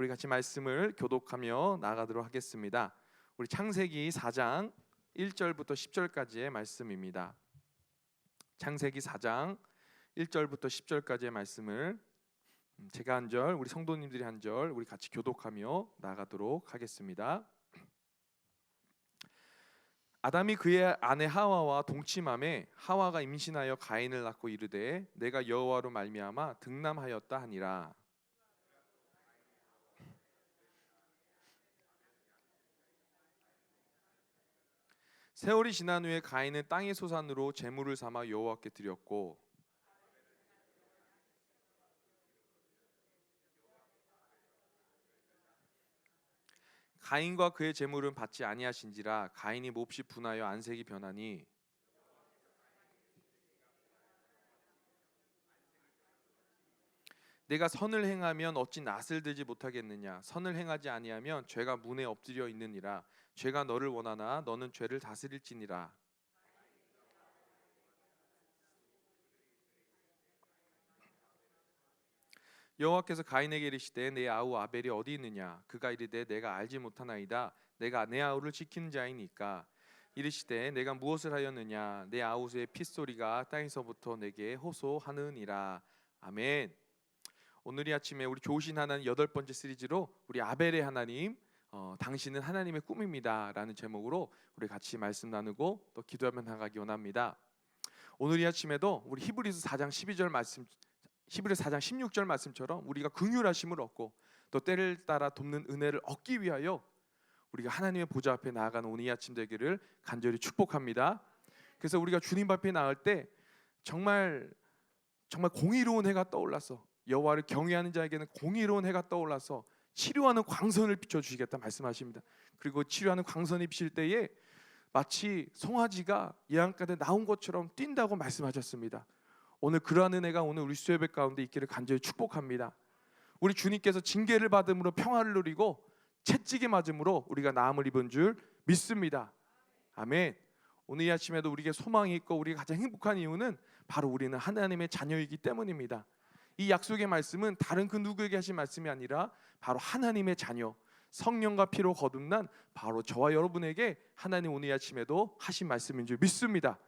우리 같이 말씀을 교독하며 나아가도록 하겠습니다. 우리 창세기 4장 1절부터 10절까지의 말씀입니다. 창세기 4장 1절부터 10절까지의 말씀을 제가 한 절, 우리 성도님들이 한 절, 우리 같이 교독하며 나아가도록 하겠습니다. 아담이 그의 아내 하와와 동침함에 하와가 임신하여 가인을 낳고 이르되 내가 여호와로 말미암아 득남하였다 하니라. 세월이 지난 후에 가인은 땅의 소산으로 제물을 삼아 여호와께 드렸고 가인과 그의 제물은 받지 아니하신지라 가인이 몹시 분하여 안색이 변하니 내가 선을 행하면 어찌 낯을 들지 못하겠느냐. 선을 행하지 아니하면 죄가 문에 엎드려 있느니라. 죄가 너를 원하나 너는 죄를 다스릴지니라. 여호와께서 가인에게 이르시되 내 아우 아벨이 어디 있느냐. 그가 이르되 내가 알지 못하나이다. 내가 내 아우를 지키는 자이니까. 이르시되 내가 무엇을 하였느냐. 내 아우의 핏소리가 땅에서부터 내게 호소하느니라. 아멘. 오늘 이 아침에 우리 좋으신 하나님 8번째 시리즈로 우리 아벨의 하나님, 당신은 하나님의 꿈입니다 라는 제목으로 우리 같이 말씀 나누고 또 기도하며 나가기 원합니다. 오늘 이 아침에도 우리 히브리서 4장 12절 말씀, 히브리서 4장 16절 말씀처럼 우리가 긍휼하심을 얻고 또 때를 따라 돕는 은혜를 얻기 위하여 우리가 하나님의 보좌 앞에 나아가는 오늘 이 아침 되기를 간절히 축복합니다. 그래서 우리가 주님 앞에 나갈 때 정말 공의로운 해가 떠올라서 여호와를 경외하는 자에게는 공의로운 해가 떠올라서 치료하는 광선을 비춰주시겠다 말씀하십니다. 그리고 치료하는 광선이 비칠 때에 마치 송아지가 예양가에 나온 것처럼 뛴다고 말씀하셨습니다. 오늘 그러한 은혜가 오늘 우리 수요예배 가운데 있기를 간절히 축복합니다. 우리 주님께서 징계를 받음으로 평화를 누리고 채찍에 맞음으로 우리가 나음을 입은 줄 믿습니다. 아멘. 오늘 이 아침에도 우리에게 소망이 있고 우리가 가장 행복한 이유는 바로 우리는 하나님의 자녀이기 때문입니다. 이 약속의 말씀은 다른 그 누구에게 하신 말씀이 아니라 바로 하나님의 자녀, 성령과 피로 거듭난 바로 저와 여러분에게 하나님 오늘 아침에도 하신 말씀인 줄 믿습니다.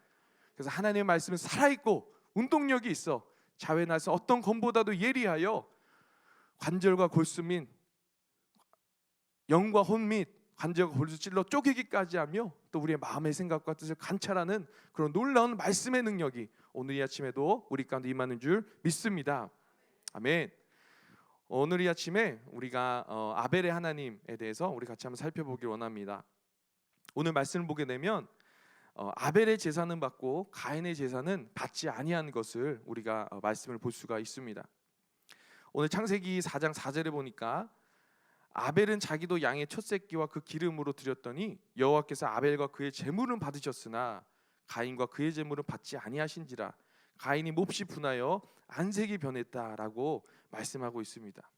그래서 하나님의 말씀은 살아있고 운동력이 있어 자외 나서 어떤 검보다도 예리하여 관절과 골수 및 영과 혼 및 관절과 골수 찔러 쪼개기까지 하며 또 우리의 마음의 생각과 뜻을 관찰하는 그런 놀라운 말씀의 능력이 오늘 이 아침에도 우리 가운데 임하는 줄 믿습니다. 아멘. 오늘 이 아침에 우리가 아벨의 하나님에 대해서 우리 같이 한번 살펴보길 원합니다. 오늘 말씀을 보게 되면 아벨의 제사는 받고 가인의 제사는 받지 아니한 것을 우리가 말씀을 볼 수가 있습니다. 오늘 창세기 4장 4절에 보니까 아벨은 자기도 양의 첫 새끼와 그 기름으로 드렸더니 여호와께서 아벨과 그의 제물은 받으셨으나 가인과 그의 제물은 받지 아니하신지라. 가인이 몹시 분하여 안색이 변했다라고 말씀하고 있습니다.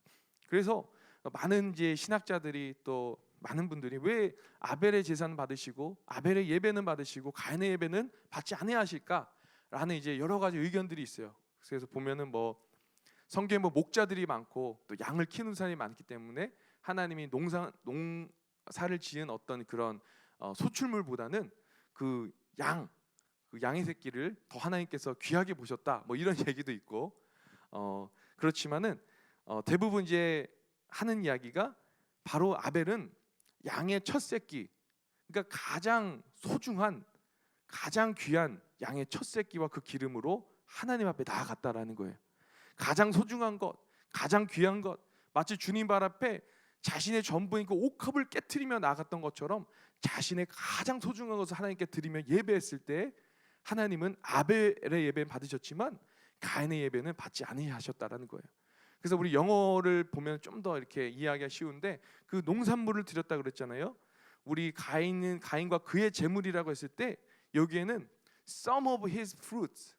그래서 많은 이제 신학자들이 또 많은 분들이 왜 아벨의 제사는 받으시고 아벨의 예배는 받으시고 가인의 예배는 받지 아니하실까라는 이제 여러 가지 의견들이 있어요. 그래서 보면은 뭐 성경에 뭐 목자들이 많고 또 양을 키우는 사람이 많기 때문에 하나님이 농사를 지은 어떤 그런 소출물보다는 그 양의 새끼를 더 하나님께서 귀하게 보셨다 뭐 이런 얘기도 있고 그렇지만은 대부분 이제 하는 이야기가 바로 아벨은 양의 첫 새끼, 그러니까 가장 소중한 가장 귀한 양의 첫 새끼와 그 기름으로 하나님 앞에 나아갔다라는 거예요. 가장 소중한 것, 가장 귀한 것, 마치 주님 발 앞에 자신의 전부인 그 옥합을 깨트리며 나갔던 것처럼 자신의 가장 소중한 것을 하나님께 드리며 예배했을 때 하나님은 아벨의 예배는 받으셨지만 가인의 예배는 받지 아니하셨다라는 거예요. 그래서 우리 영어를 보면 좀 더 이렇게 이해하기가 쉬운데 그 농산물을 드렸다 그랬잖아요. 우리 가인과 그의 제물이라고 했을 때 여기에는 some of his fruits,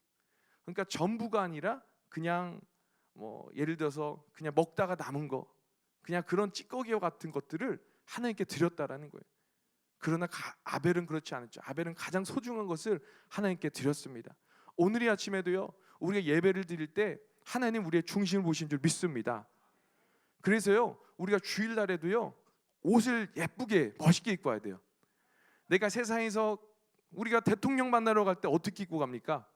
그러니까 전부가 아니라 그냥 뭐 예를 들어서 그냥 먹다가 남은 거, 그냥 그런 찌꺼기와 같은 것들을 하나님께 드렸다라는 거예요. 그러나 아벨은 그렇지 않았죠. 아벨은 가장 소중한 것을 하나님께 드렸습니다. 오늘 이 아침에도요, 우리가 예배를 드릴 때 하나님 우리의 중심을 보신 줄 믿습니다. 그래서요, 우리가 주일날에도요, 옷을 예쁘게 멋있게 입고 와야 돼요. 내가 세상에서 우리가 대통령 만나러 갈 때 어떻게 입고 갑니까?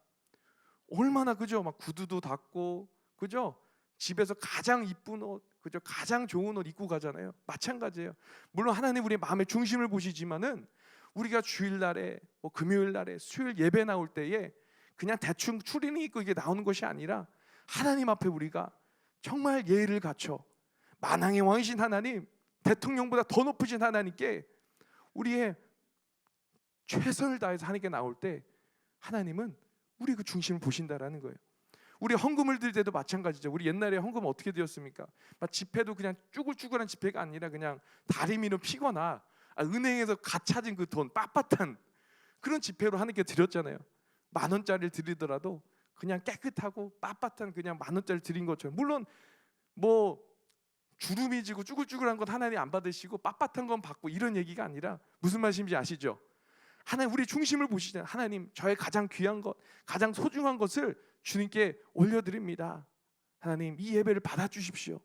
얼마나, 그죠? 막 구두도 닫고, 그죠? 집에서 가장 이쁜 옷, 그죠? 가장 좋은 옷 입고 가잖아요. 마찬가지예요. 물론 하나님 우리의 마음의 중심을 보시지만은 우리가 주일날에, 뭐 금요일날에, 수요일 예배 나올 때에 그냥 대충 추리닝 입고 이게 나오는 것이 아니라 하나님 앞에 우리가 정말 예의를 갖춰 만왕의 왕이신 하나님, 대통령보다 더 높으신 하나님께 우리의 최선을 다해서 하나님께 나올 때 하나님은 우리 그 중심을 보신다라는 거예요. 우리 헌금을 드릴 때도 마찬가지죠. 우리 옛날에 헌금 어떻게 드렸습니까? 막 지폐도 그냥 쭈글쭈글한 지폐가 아니라 그냥 다리미로 피거나 은행에서 갓 찾은 그 돈 빳빳한 그런 지폐로 하나님께 드렸잖아요. 10,000원짜리를 드리더라도 그냥 깨끗하고 빳빳한 그냥 10,000원짜리 드린 것처럼, 물론 뭐 주름이 지고 쭈글쭈글한 건 하나님 안 받으시고 빳빳한 건 받고 이런 얘기가 아니라 무슨 말씀인지 아시죠? 하나님 우리 중심을 보시잖아요. 하나님, 저의 가장 귀한 것, 가장 소중한 것을 주님께 올려드립니다. 하나님, 이 예배를 받아주십시오.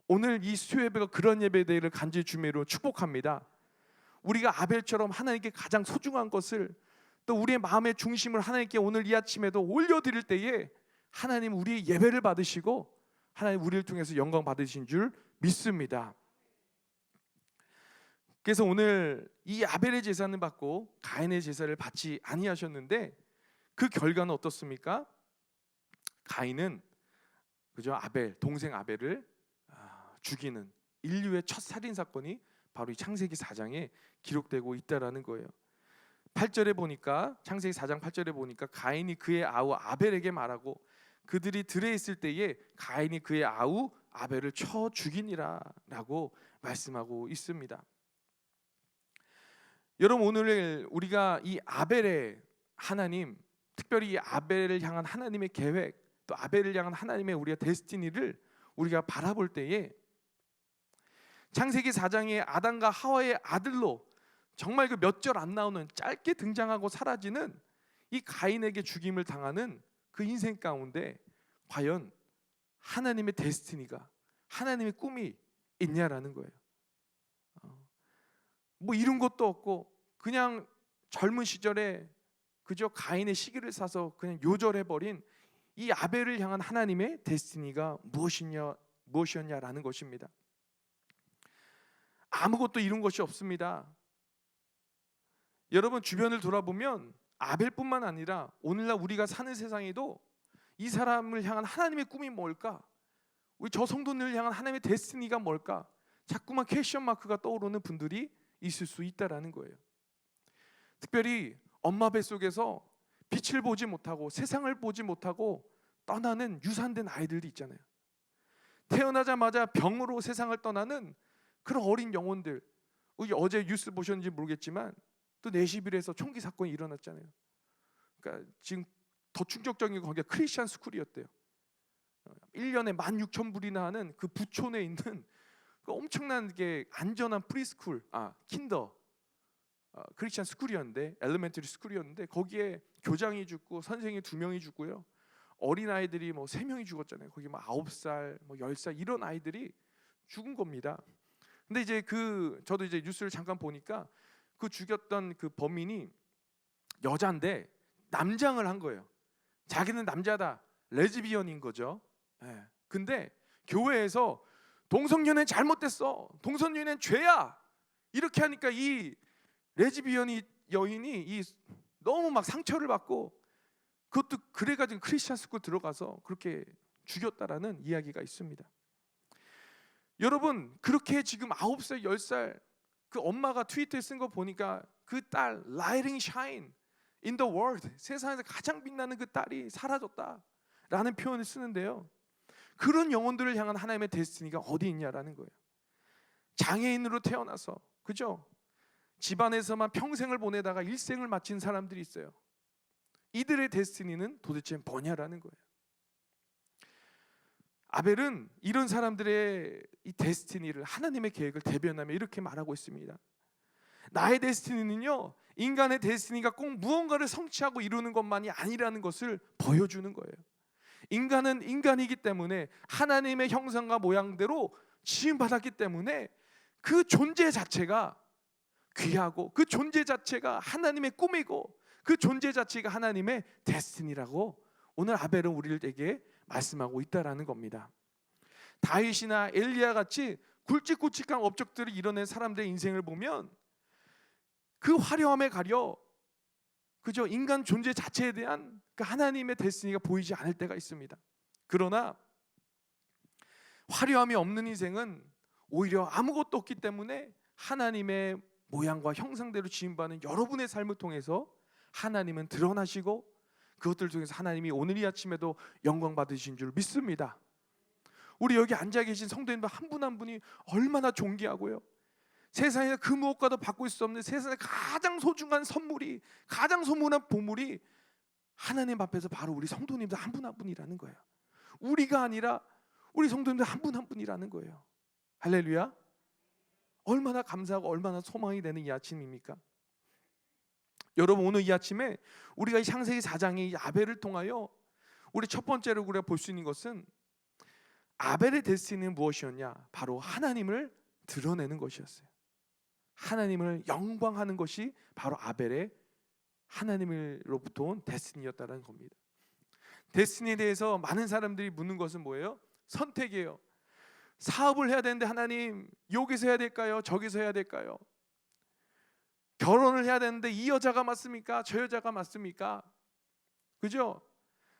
오늘 이 수요 예배가 그런 예배 되기를 간절히 주님으로 축복합니다. 우리가 아벨처럼 하나님께 가장 소중한 것을, 또 우리의 마음의 중심을 하나님께 오늘 이 아침에도 올려드릴 때에 하나님 우리의 예배를 받으시고 하나님 우리를 통해서 영광 받으신 줄 믿습니다. 그래서 오늘 이 아벨의 제사는 받고 가인의 제사를 받지 아니하셨는데 그 결과는 어떻습니까? 가인은, 그죠, 아벨, 동생 아벨을 죽이는 인류의 첫 살인 사건이 바로 이 창세기 4장에 기록되고 있다라는 거예요. 8절에 보니까, 창세기 4장 8절에 보니까 가인이 그의 아우 아벨에게 말하고 그들이 들에 있을 때에 가인이 그의 아우 아벨을 쳐 죽이니라 라고 말씀하고 있습니다. 여러분, 오늘 우리가 이 아벨의 하나님, 특별히 이 아벨을 향한 하나님의 계획, 또 아벨을 향한 하나님의 우리가 데스티니를 우리가 바라볼 때에 창세기 4장의 아담과 하와의 아들로 정말 그 몇 절 안 나오는, 짧게 등장하고 사라지는 이 가인에게 죽임을 당하는 그 인생 가운데 과연 하나님의 데스티니가, 하나님의 꿈이 있냐라는 거예요. 뭐 이룬 것도 없고 그냥 젊은 시절에 그저 가인의 시기를 사서 그냥 요절해버린 이 아벨을 향한 하나님의 데스티니가 무엇이었냐라는 것입니다. 아무것도 이룬 것이 없습니다. 여러분, 주변을 돌아보면 아벨뿐만 아니라 오늘날 우리가 사는 세상에도 이 사람을 향한 하나님의 꿈이 뭘까? 우리 저 성도님을 향한 하나님의 데스티니가 뭘까? 자꾸만 퀘스천 마크가 떠오르는 분들이 있을 수 있다라는 거예요. 특별히 엄마 뱃속에서 빛을 보지 못하고 세상을 보지 못하고 떠나는 유산된 아이들이 있잖아요. 태어나자마자 병으로 세상을 떠나는 그런 어린 영혼들. 어제 뉴스 보셨는지 모르겠지만 또 내시빌에서 총기 사건이 일어났잖아요. 그러니까 지금 더 충격적인 건 거기가 크리스천 스쿨이었대요. 1년에 16,000불이나 하는 그 부촌에 있는 그 엄청난 게 안전한 프리스쿨, 킨더, 크리스천 스쿨이었는데, 엘리멘터리 스쿨이었는데 거기에 교장이 죽고 선생이 2명이 죽고요. 어린 아이들이 뭐 3명이 죽었잖아요. 거기 뭐 9살, 뭐 10살 이런 아이들이 죽은 겁니다. 근데 이제 저도 이제 뉴스를 잠깐 보니까 그 죽였던 그 범인이 여자인데 남장을 한 거예요. 자기는 남자다, 레즈비언인 거죠. 네. 근데 교회에서 동성연애 잘못됐어, 동성연애는 죄야, 이렇게 하니까 이 레즈비언이 여인이 너무 막 상처를 받고 그것도 그래가지고 크리스천 스쿨 들어가서 그렇게 죽였다라는 이야기가 있습니다. 여러분, 그렇게 지금 9살, 10살 그 엄마가 트위터에 쓴 거 보니까 그 딸 lighting shine in the world, 세상에서 가장 빛나는 그 딸이 사라졌다라는 표현을 쓰는데요. 그런 영혼들을 향한 하나님의 데스티니가 어디 있냐라는 거예요. 장애인으로 태어나서, 그죠? 집안에서만 평생을 보내다가 일생을 마친 사람들이 있어요. 이들의 데스티니는 도대체 뭐냐라는 거예요. 아벨은 이런 사람들의 이 데스티니를, 하나님의 계획을 대변하며 이렇게 말하고 있습니다. 나의 데스티니는요, 인간의 데스티니가 꼭 무언가를 성취하고 이루는 것만이 아니라는 것을 보여주는 거예요. 인간은 인간이기 때문에 하나님의 형상과 모양대로 지음받았기 때문에 그 존재 자체가 귀하고 그 존재 자체가 하나님의 꿈이고 그 존재 자체가 하나님의 데스티니라고 오늘 아벨은 우리에게 말씀하고 있다라는 겁니다. 다윗이나 엘리야 같이 굵직굵직한 업적들을 이뤄낸 사람들의 인생을 보면 그 화려함에 가려 그저 인간 존재 자체에 대한 그 하나님의 데스티니가 보이지 않을 때가 있습니다. 그러나 화려함이 없는 인생은 오히려 아무것도 없기 때문에 하나님의 모양과 형상대로 지음받는 여러분의 삶을 통해서 하나님은 드러나시고 그것들 중에서 하나님이 오늘 이 아침에도 영광 받으신 줄 믿습니다. 우리 여기 앉아 계신 성도님들 한 분 한 분이 얼마나 존귀하고요, 세상에 그 무엇과도 바꿀 수 없는 세상에 가장 소중한 선물이, 가장 소중한 보물이 하나님 앞에서 바로 우리 성도님들 한 분 한 분이라는 거예요. 우리가 아니라 우리 성도님들 한 분 한 분이라는 거예요. 할렐루야. 얼마나 감사하고 얼마나 소망이 되는 이 아침입니까? 여러분, 오늘 이 아침에 우리가 이 창세기 4장의 아벨을 통하여 우리 첫 번째로 우리가 볼 수 있는 것은 아벨의 데스티니는 무엇이었냐? 바로 하나님을 드러내는 것이었어요. 하나님을 영광하는 것이 바로 아벨의 하나님으로부터 온 데스티니였다는 겁니다. 데스티니에 대해서 많은 사람들이 묻는 것은 뭐예요? 선택이에요. 사업을 해야 되는데 하나님 여기서 해야 될까요? 저기서 해야 될까요? 결혼을 해야 되는데 이 여자가 맞습니까? 저 여자가 맞습니까? 그죠?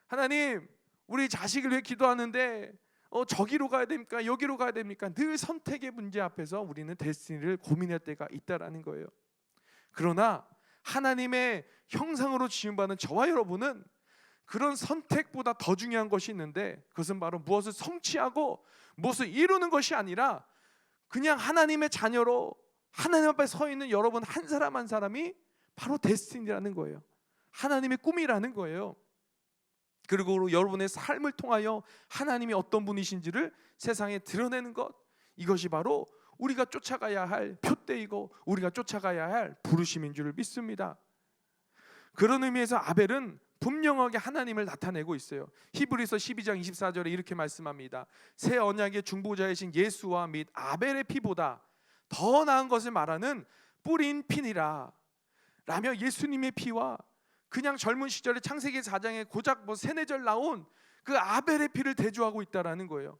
하나님 우리 자식을 위해 기도하는데 저기로 가야 됩니까? 여기로 가야 됩니까? 늘 선택의 문제 앞에서 우리는 데스티니를 고민할 때가 있다라는 거예요. 그러나 하나님의 형상으로 지음받은 저와 여러분은 그런 선택보다 더 중요한 것이 있는데, 그것은 바로 무엇을 성취하고 무엇을 이루는 것이 아니라 그냥 하나님의 자녀로 하나님 앞에 서 있는 여러분 한 사람 한 사람이 바로 데스티니라는 거예요. 하나님의 꿈이라는 거예요. 그리고 여러분의 삶을 통하여 하나님이 어떤 분이신지를 세상에 드러내는 것, 이것이 바로 우리가 쫓아가야 할 표대이고 우리가 쫓아가야 할 부르심인 줄 믿습니다. 그런 의미에서 아벨은 분명하게 하나님을 나타내고 있어요. 히브리서 12장 24절에 이렇게 말씀합니다. 새 언약의 중보자이신 예수와 및 아벨의 피보다 더 나은 것을 말하는 뿌린 피니라. 라며 예수님의 피와 그냥 젊은 시절에 창세기 4장에 고작 3-4절 나온 그 아벨의 피를 대조하고 있다라는 거예요.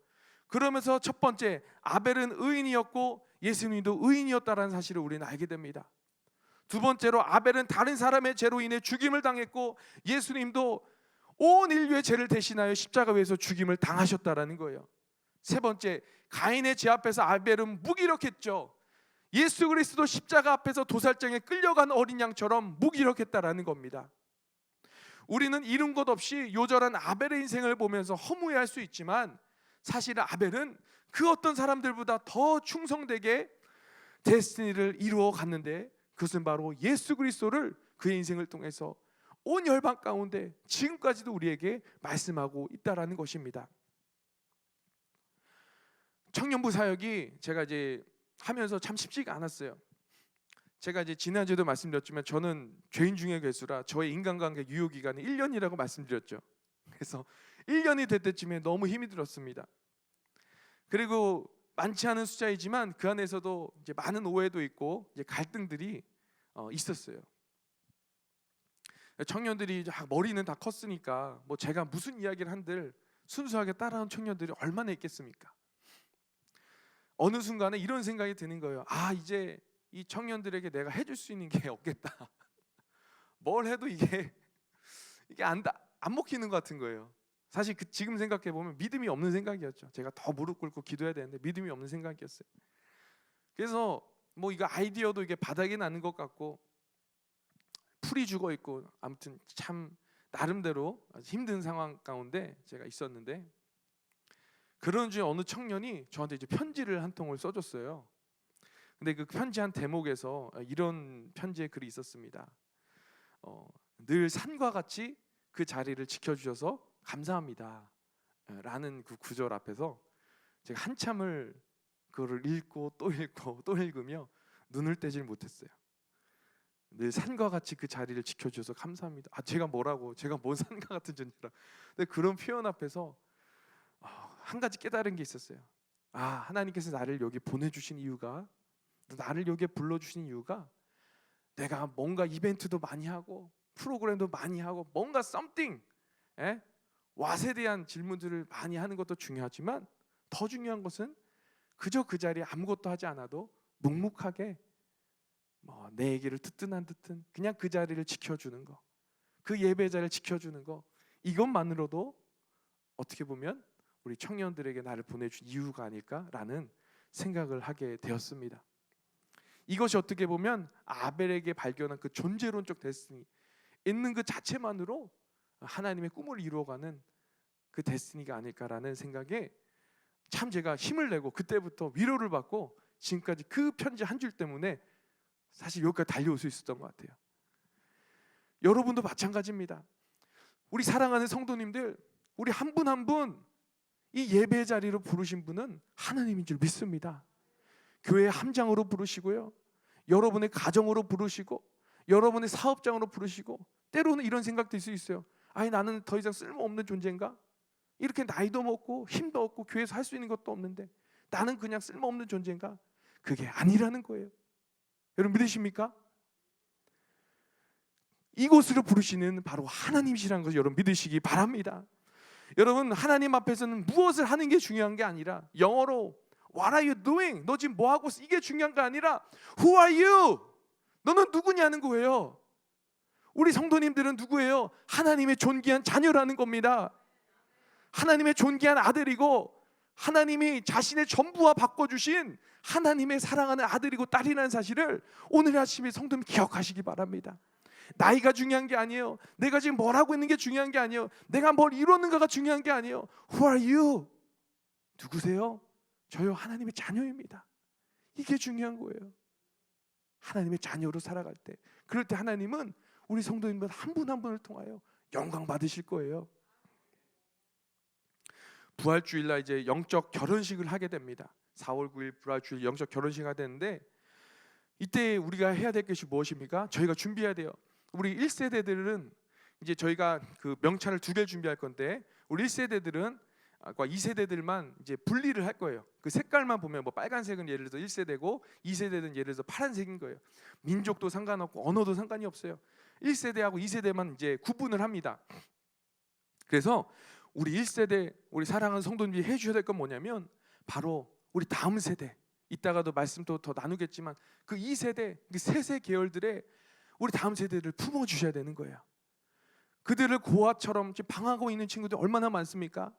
그러면서 첫 번째, 아벨은 의인이었고 예수님도 의인이었다라는 사실을 우리는 알게 됩니다. 두 번째로, 아벨은 다른 사람의 죄로 인해 죽임을 당했고 예수님도 온 인류의 죄를 대신하여 십자가 위에서 죽임을 당하셨다라는 거예요. 세 번째, 가인의 죄 앞에서 아벨은 무기력했죠. 예수 그리스도 십자가 앞에서 도살장에 끌려간 어린 양처럼 무기력했다라는 겁니다. 우리는 이룬 것 없이 요절한 아벨의 인생을 보면서 허무해할 수 있지만 사실은 아벨은 그 어떤 사람들보다 더 충성되게 데스티니를 이루어 갔는데, 그것은 바로 예수 그리스도를 그의 인생을 통해서 온 열방 가운데 지금까지도 우리에게 말씀하고 있다라는 것입니다. 청년부 사역이 제가 이제 하면서 참 쉽지가 않았어요. 제가 이제 지난주에도 말씀드렸지만 저는 죄인 중에 괴수라 저의 인간관계 유효기간이 1년이라고 말씀드렸죠. 그래서 1년이 될 때쯤에 너무 힘이 들었습니다. 그리고 많지 않은 숫자이지만 그 안에서도 이제 많은 오해도 있고 이제 갈등들이 있었어요. 청년들이 머리는 다 컸으니까 뭐 제가 무슨 이야기를 한들 순수하게 따라온 청년들이 얼마나 있겠습니까? 어느 순간에 이런 생각이 드는 거예요. 이제 이 청년들에게 내가 해줄 수 있는 게 없겠다. 뭘 해도 이게 안 먹히는 것 같은 거예요. 사실 지금 생각해 보면 믿음이 없는 생각이었죠. 제가 더 무릎 꿇고 기도해야 되는데 믿음이 없는 생각이었어요. 그래서 뭐 이거 아이디어도 이게 바닥에 나는 것 같고 풀이 죽어 있고, 아무튼 참 나름대로 힘든 상황 가운데 제가 있었는데, 그런 중에 어느 청년이 저한테 이제 편지를 한 통을 써줬어요. 근데 그 편지 한 대목에서 이런 편지의 글이 있었습니다. 늘 산과 같이 그 자리를 지켜주셔서 감사합니다 라는 그 구절 앞에서 제가 한참을 그거를 읽고 또 읽고 또 읽으며 눈을 떼질 못했어요. 늘 산과 같이 그 자리를 지켜주셔서 감사합니다. 제가 뭐라고, 제가 뭔 산과 같은 존재라. 근데 그런 표현 앞에서 한 가지 깨달은 게 있었어요. 하나님께서 나를 여기 보내주신 이유가, 나를 여기에 불러주신 이유가, 내가 뭔가 이벤트도 많이 하고 프로그램도 많이 하고 뭔가 something, 왓에 대한 질문들을 많이 하는 것도 중요하지만 더 중요한 것은 그저 그 자리에 아무것도 하지 않아도 묵묵하게 내 얘기를 듣든 안 듣든 그냥 그 자리를 지켜주는 거, 그 예배자를 지켜주는 거, 이것만으로도 어떻게 보면 우리 청년들에게 나를 보내준 이유가 아닐까라는 생각을 하게 되었습니다. 이것이 어떻게 보면 아벨에게 발견한 그 존재론적 데스티니 있는 그 자체만으로 하나님의 꿈을 이루어가는 그 데스티니가 아닐까라는 생각에 참 제가 힘을 내고 그때부터 위로를 받고 지금까지 그 편지 한 줄 때문에 사실 여기까지 달려올 수 있었던 것 같아요. 여러분도 마찬가지입니다. 우리 사랑하는 성도님들, 우리 한 분 한 분 이 예배 자리로 부르신 분은 하나님인 줄 믿습니다. 교회 함장으로 부르시고요, 여러분의 가정으로 부르시고, 여러분의 사업장으로 부르시고, 때로는 이런 생각도 있을 수 있어요. 나는 더 이상 쓸모없는 존재인가? 이렇게 나이도 먹고 힘도 없고 교회에서 할 수 있는 것도 없는데 나는 그냥 쓸모없는 존재인가? 그게 아니라는 거예요. 여러분 믿으십니까? 이곳으로 부르시는 바로 하나님이시라는 것을 여러분 믿으시기 바랍니다. 여러분, 하나님 앞에서는 무엇을 하는 게 중요한 게 아니라, 영어로 What are you doing? 너 지금 뭐 하고 있어? 이게 중요한 게 아니라 Who are you? 너는 누구냐는 거예요. 우리 성도님들은 누구예요? 하나님의 존귀한 자녀라는 겁니다. 하나님의 존귀한 아들이고 하나님이 자신의 전부와 바꿔주신 하나님의 사랑하는 아들이고 딸이라는 사실을 오늘 아침에 성도님 기억하시기 바랍니다. 나이가 중요한 게 아니에요. 내가 지금 뭘 하고 있는 게 중요한 게 아니에요. 내가 뭘 이뤘는가가 중요한 게 아니에요. Who are you? 누구세요? 저요, 하나님의 자녀입니다. 이게 중요한 거예요. 하나님의 자녀로 살아갈 때, 그럴 때 하나님은 우리 성도님들 한 분 한 분을 통하여 영광 받으실 거예요. 부활주일날 이제 영적 결혼식을 하게 됩니다. 4월 9일 부활주일 영적 결혼식을 하게 되는데, 이때 우리가 해야 될 것이 무엇입니까? 저희가 준비해야 돼요. 우리 1세대들은 이제 저희가 그 명찰을 2개를 준비할 건데, 우리 1세대들은 2세대들만 이제 분리를 할 거예요. 그 색깔만 보면 뭐 빨간색은 예를 들어서 1세대고 2세대는 예를 들어서 파란색인 거예요. 민족도 상관없고 언어도 상관이 없어요. 1세대하고 2세대만 이제 구분을 합니다. 그래서 우리 1세대, 우리 사랑하는 성도님들이 해주셔야 될 건 뭐냐면 바로 우리 다음 세대, 이따가도 말씀도 더 나누겠지만 그 2세대, 그 세세 계열들의 우리 다음 세대를 품어주셔야 되는 거예요. 그들을 고아처럼 지금 방하고 있는 친구들 얼마나 많습니까?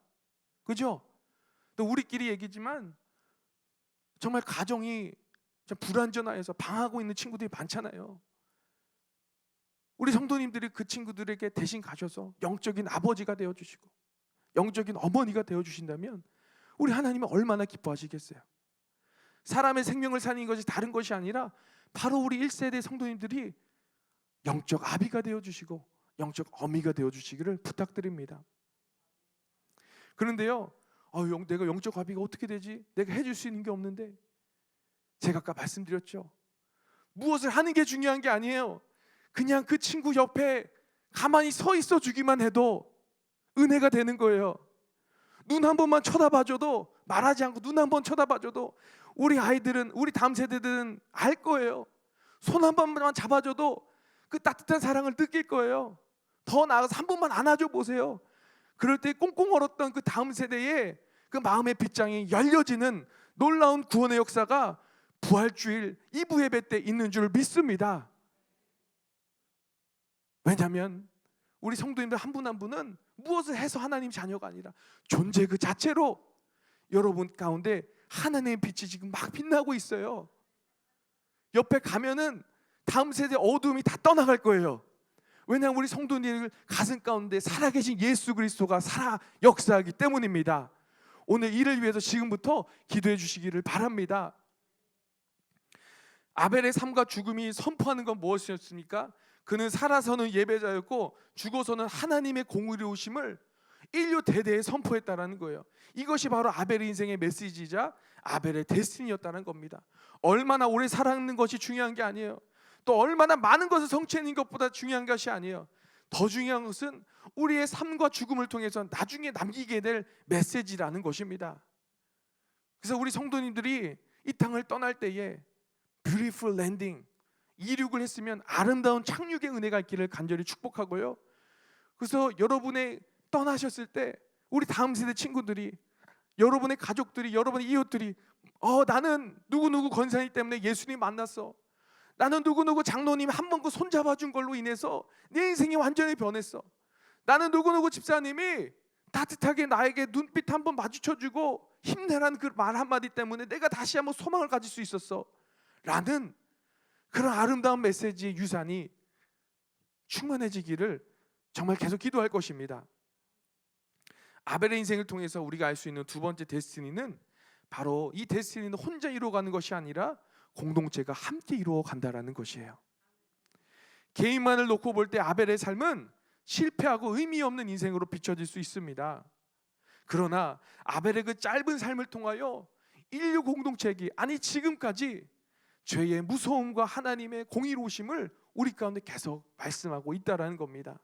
그죠? 또 우리끼리 얘기지만 정말 가정이 좀 불완전하여서 방하고 있는 친구들이 많잖아요. 우리 성도님들이 그 친구들에게 대신 가셔서 영적인 아버지가 되어주시고 영적인 어머니가 되어주신다면 우리 하나님은 얼마나 기뻐하시겠어요? 사람의 생명을 사는 것이 다른 것이 아니라 바로 우리 1세대 성도님들이 영적 아비가 되어주시고 영적 어미가 되어주시기를 부탁드립니다. 그런데요, 내가 영적 아비가 어떻게 되지? 내가 해줄 수 있는 게 없는데, 제가 아까 말씀드렸죠. 무엇을 하는 게 중요한 게 아니에요. 그냥 그 친구 옆에 가만히 서 있어 주기만 해도 은혜가 되는 거예요. 눈 한 번만 쳐다봐줘도, 말하지 않고 눈 한 번 쳐다봐줘도 우리 아이들은, 우리 다음 세대들은 알 거예요. 손 한 번만 잡아줘도 그 따뜻한 사랑을 느낄 거예요. 더 나아가서 한 번만 안아줘 보세요. 그럴 때 꽁꽁 얼었던 그 다음 세대의 그 마음의 빗장이 열려지는 놀라운 구원의 역사가 부활주일 2부 예배 때 있는 줄 믿습니다. 왜냐하면 우리 성도님들 한 분 한 분은 무엇을 해서 하나님 자녀가 아니라 존재 그 자체로 여러분 가운데 하나님의 빛이 지금 막 빛나고 있어요. 옆에 가면은 다음 세대 어두움이 다 떠나갈 거예요. 왜냐하면 우리 성도님들 가슴 가운데 살아계신 예수 그리스도가 살아 역사하기 때문입니다. 오늘 이를 위해서 지금부터 기도해 주시기를 바랍니다. 아벨의 삶과 죽음이 선포하는 건 무엇이었습니까? 그는 살아서는 예배자였고 죽어서는 하나님의 공의로우심을 인류 대대에 선포했다라는 거예요. 이것이 바로 아벨의 인생의 메시지이자 아벨의 데스티니였다는 겁니다. 얼마나 오래 살았는 것이 중요한 게 아니에요. 또 얼마나 많은 것을 성취하는 것보다 중요한 것이 아니에요. 더 중요한 것은 우리의 삶과 죽음을 통해서 나중에 남기게 될 메시지라는 것입니다. 그래서 우리 성도님들이 이 땅을 떠날 때에 beautiful landing, 이륙을 했으면 아름다운 착륙의 은혜가 있기를 간절히 축복하고요. 그래서 여러분의 떠나셨을 때 우리 다음 세대 친구들이, 여러분의 가족들이, 여러분의 이웃들이 나는 누구누구 권사님 때문에 예수님 만났어. 나는 누구누구 장로님 한 번 그 손잡아 준 걸로 인해서 내 인생이 완전히 변했어. 나는 누구누구 집사님이 따뜻하게 나에게 눈빛 한 번 마주쳐주고 힘내라는 그 말 한마디 때문에 내가 다시 한번 소망을 가질 수 있었어 라는 그런 아름다운 메시지의 유산이 충만해지기를 정말 계속 기도할 것입니다. 아벨의 인생을 통해서 우리가 알 수 있는 두 번째 데스티니는 바로 이 데스티니는 혼자 이루어가는 것이 아니라 공동체가 함께 이루어간다라는 것이에요. 개인만을 놓고 볼 때 아벨의 삶은 실패하고 의미 없는 인생으로 비춰질 수 있습니다. 그러나 아벨의 그 짧은 삶을 통하여 인류 공동체기, 아니 지금까지 죄의 무서움과 하나님의 공의로우심을 우리 가운데 계속 말씀하고 있다라는 겁니다.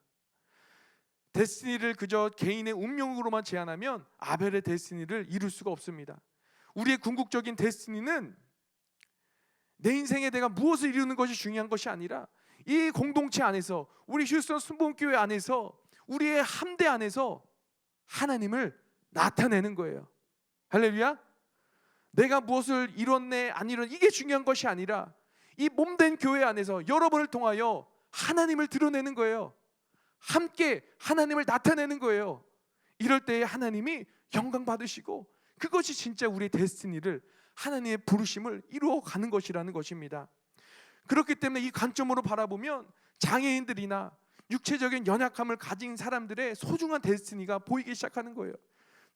데스티니를 그저 개인의 운명으로만 제한하면 아벨의 데스티니를 이룰 수가 없습니다. 우리의 궁극적인 데스티니는 내 인생에 내가 무엇을 이루는 것이 중요한 것이 아니라 이 공동체 안에서, 우리 휴스턴 순복음교회 안에서, 우리의 함대 안에서 하나님을 나타내는 거예요. 할렐루야. 내가 무엇을 이뤘네 안 이뤘네 이게 중요한 것이 아니라 이 몸된 교회 안에서 여러분을 통하여 하나님을 드러내는 거예요. 함께 하나님을 나타내는 거예요. 이럴 때에 하나님이 영광 받으시고 그것이 진짜 우리의 데스티니를, 하나님의 부르심을 이루어가는 것이라는 것입니다. 그렇기 때문에 이 관점으로 바라보면 장애인들이나 육체적인 연약함을 가진 사람들의 소중한 데스티니가 보이기 시작하는 거예요.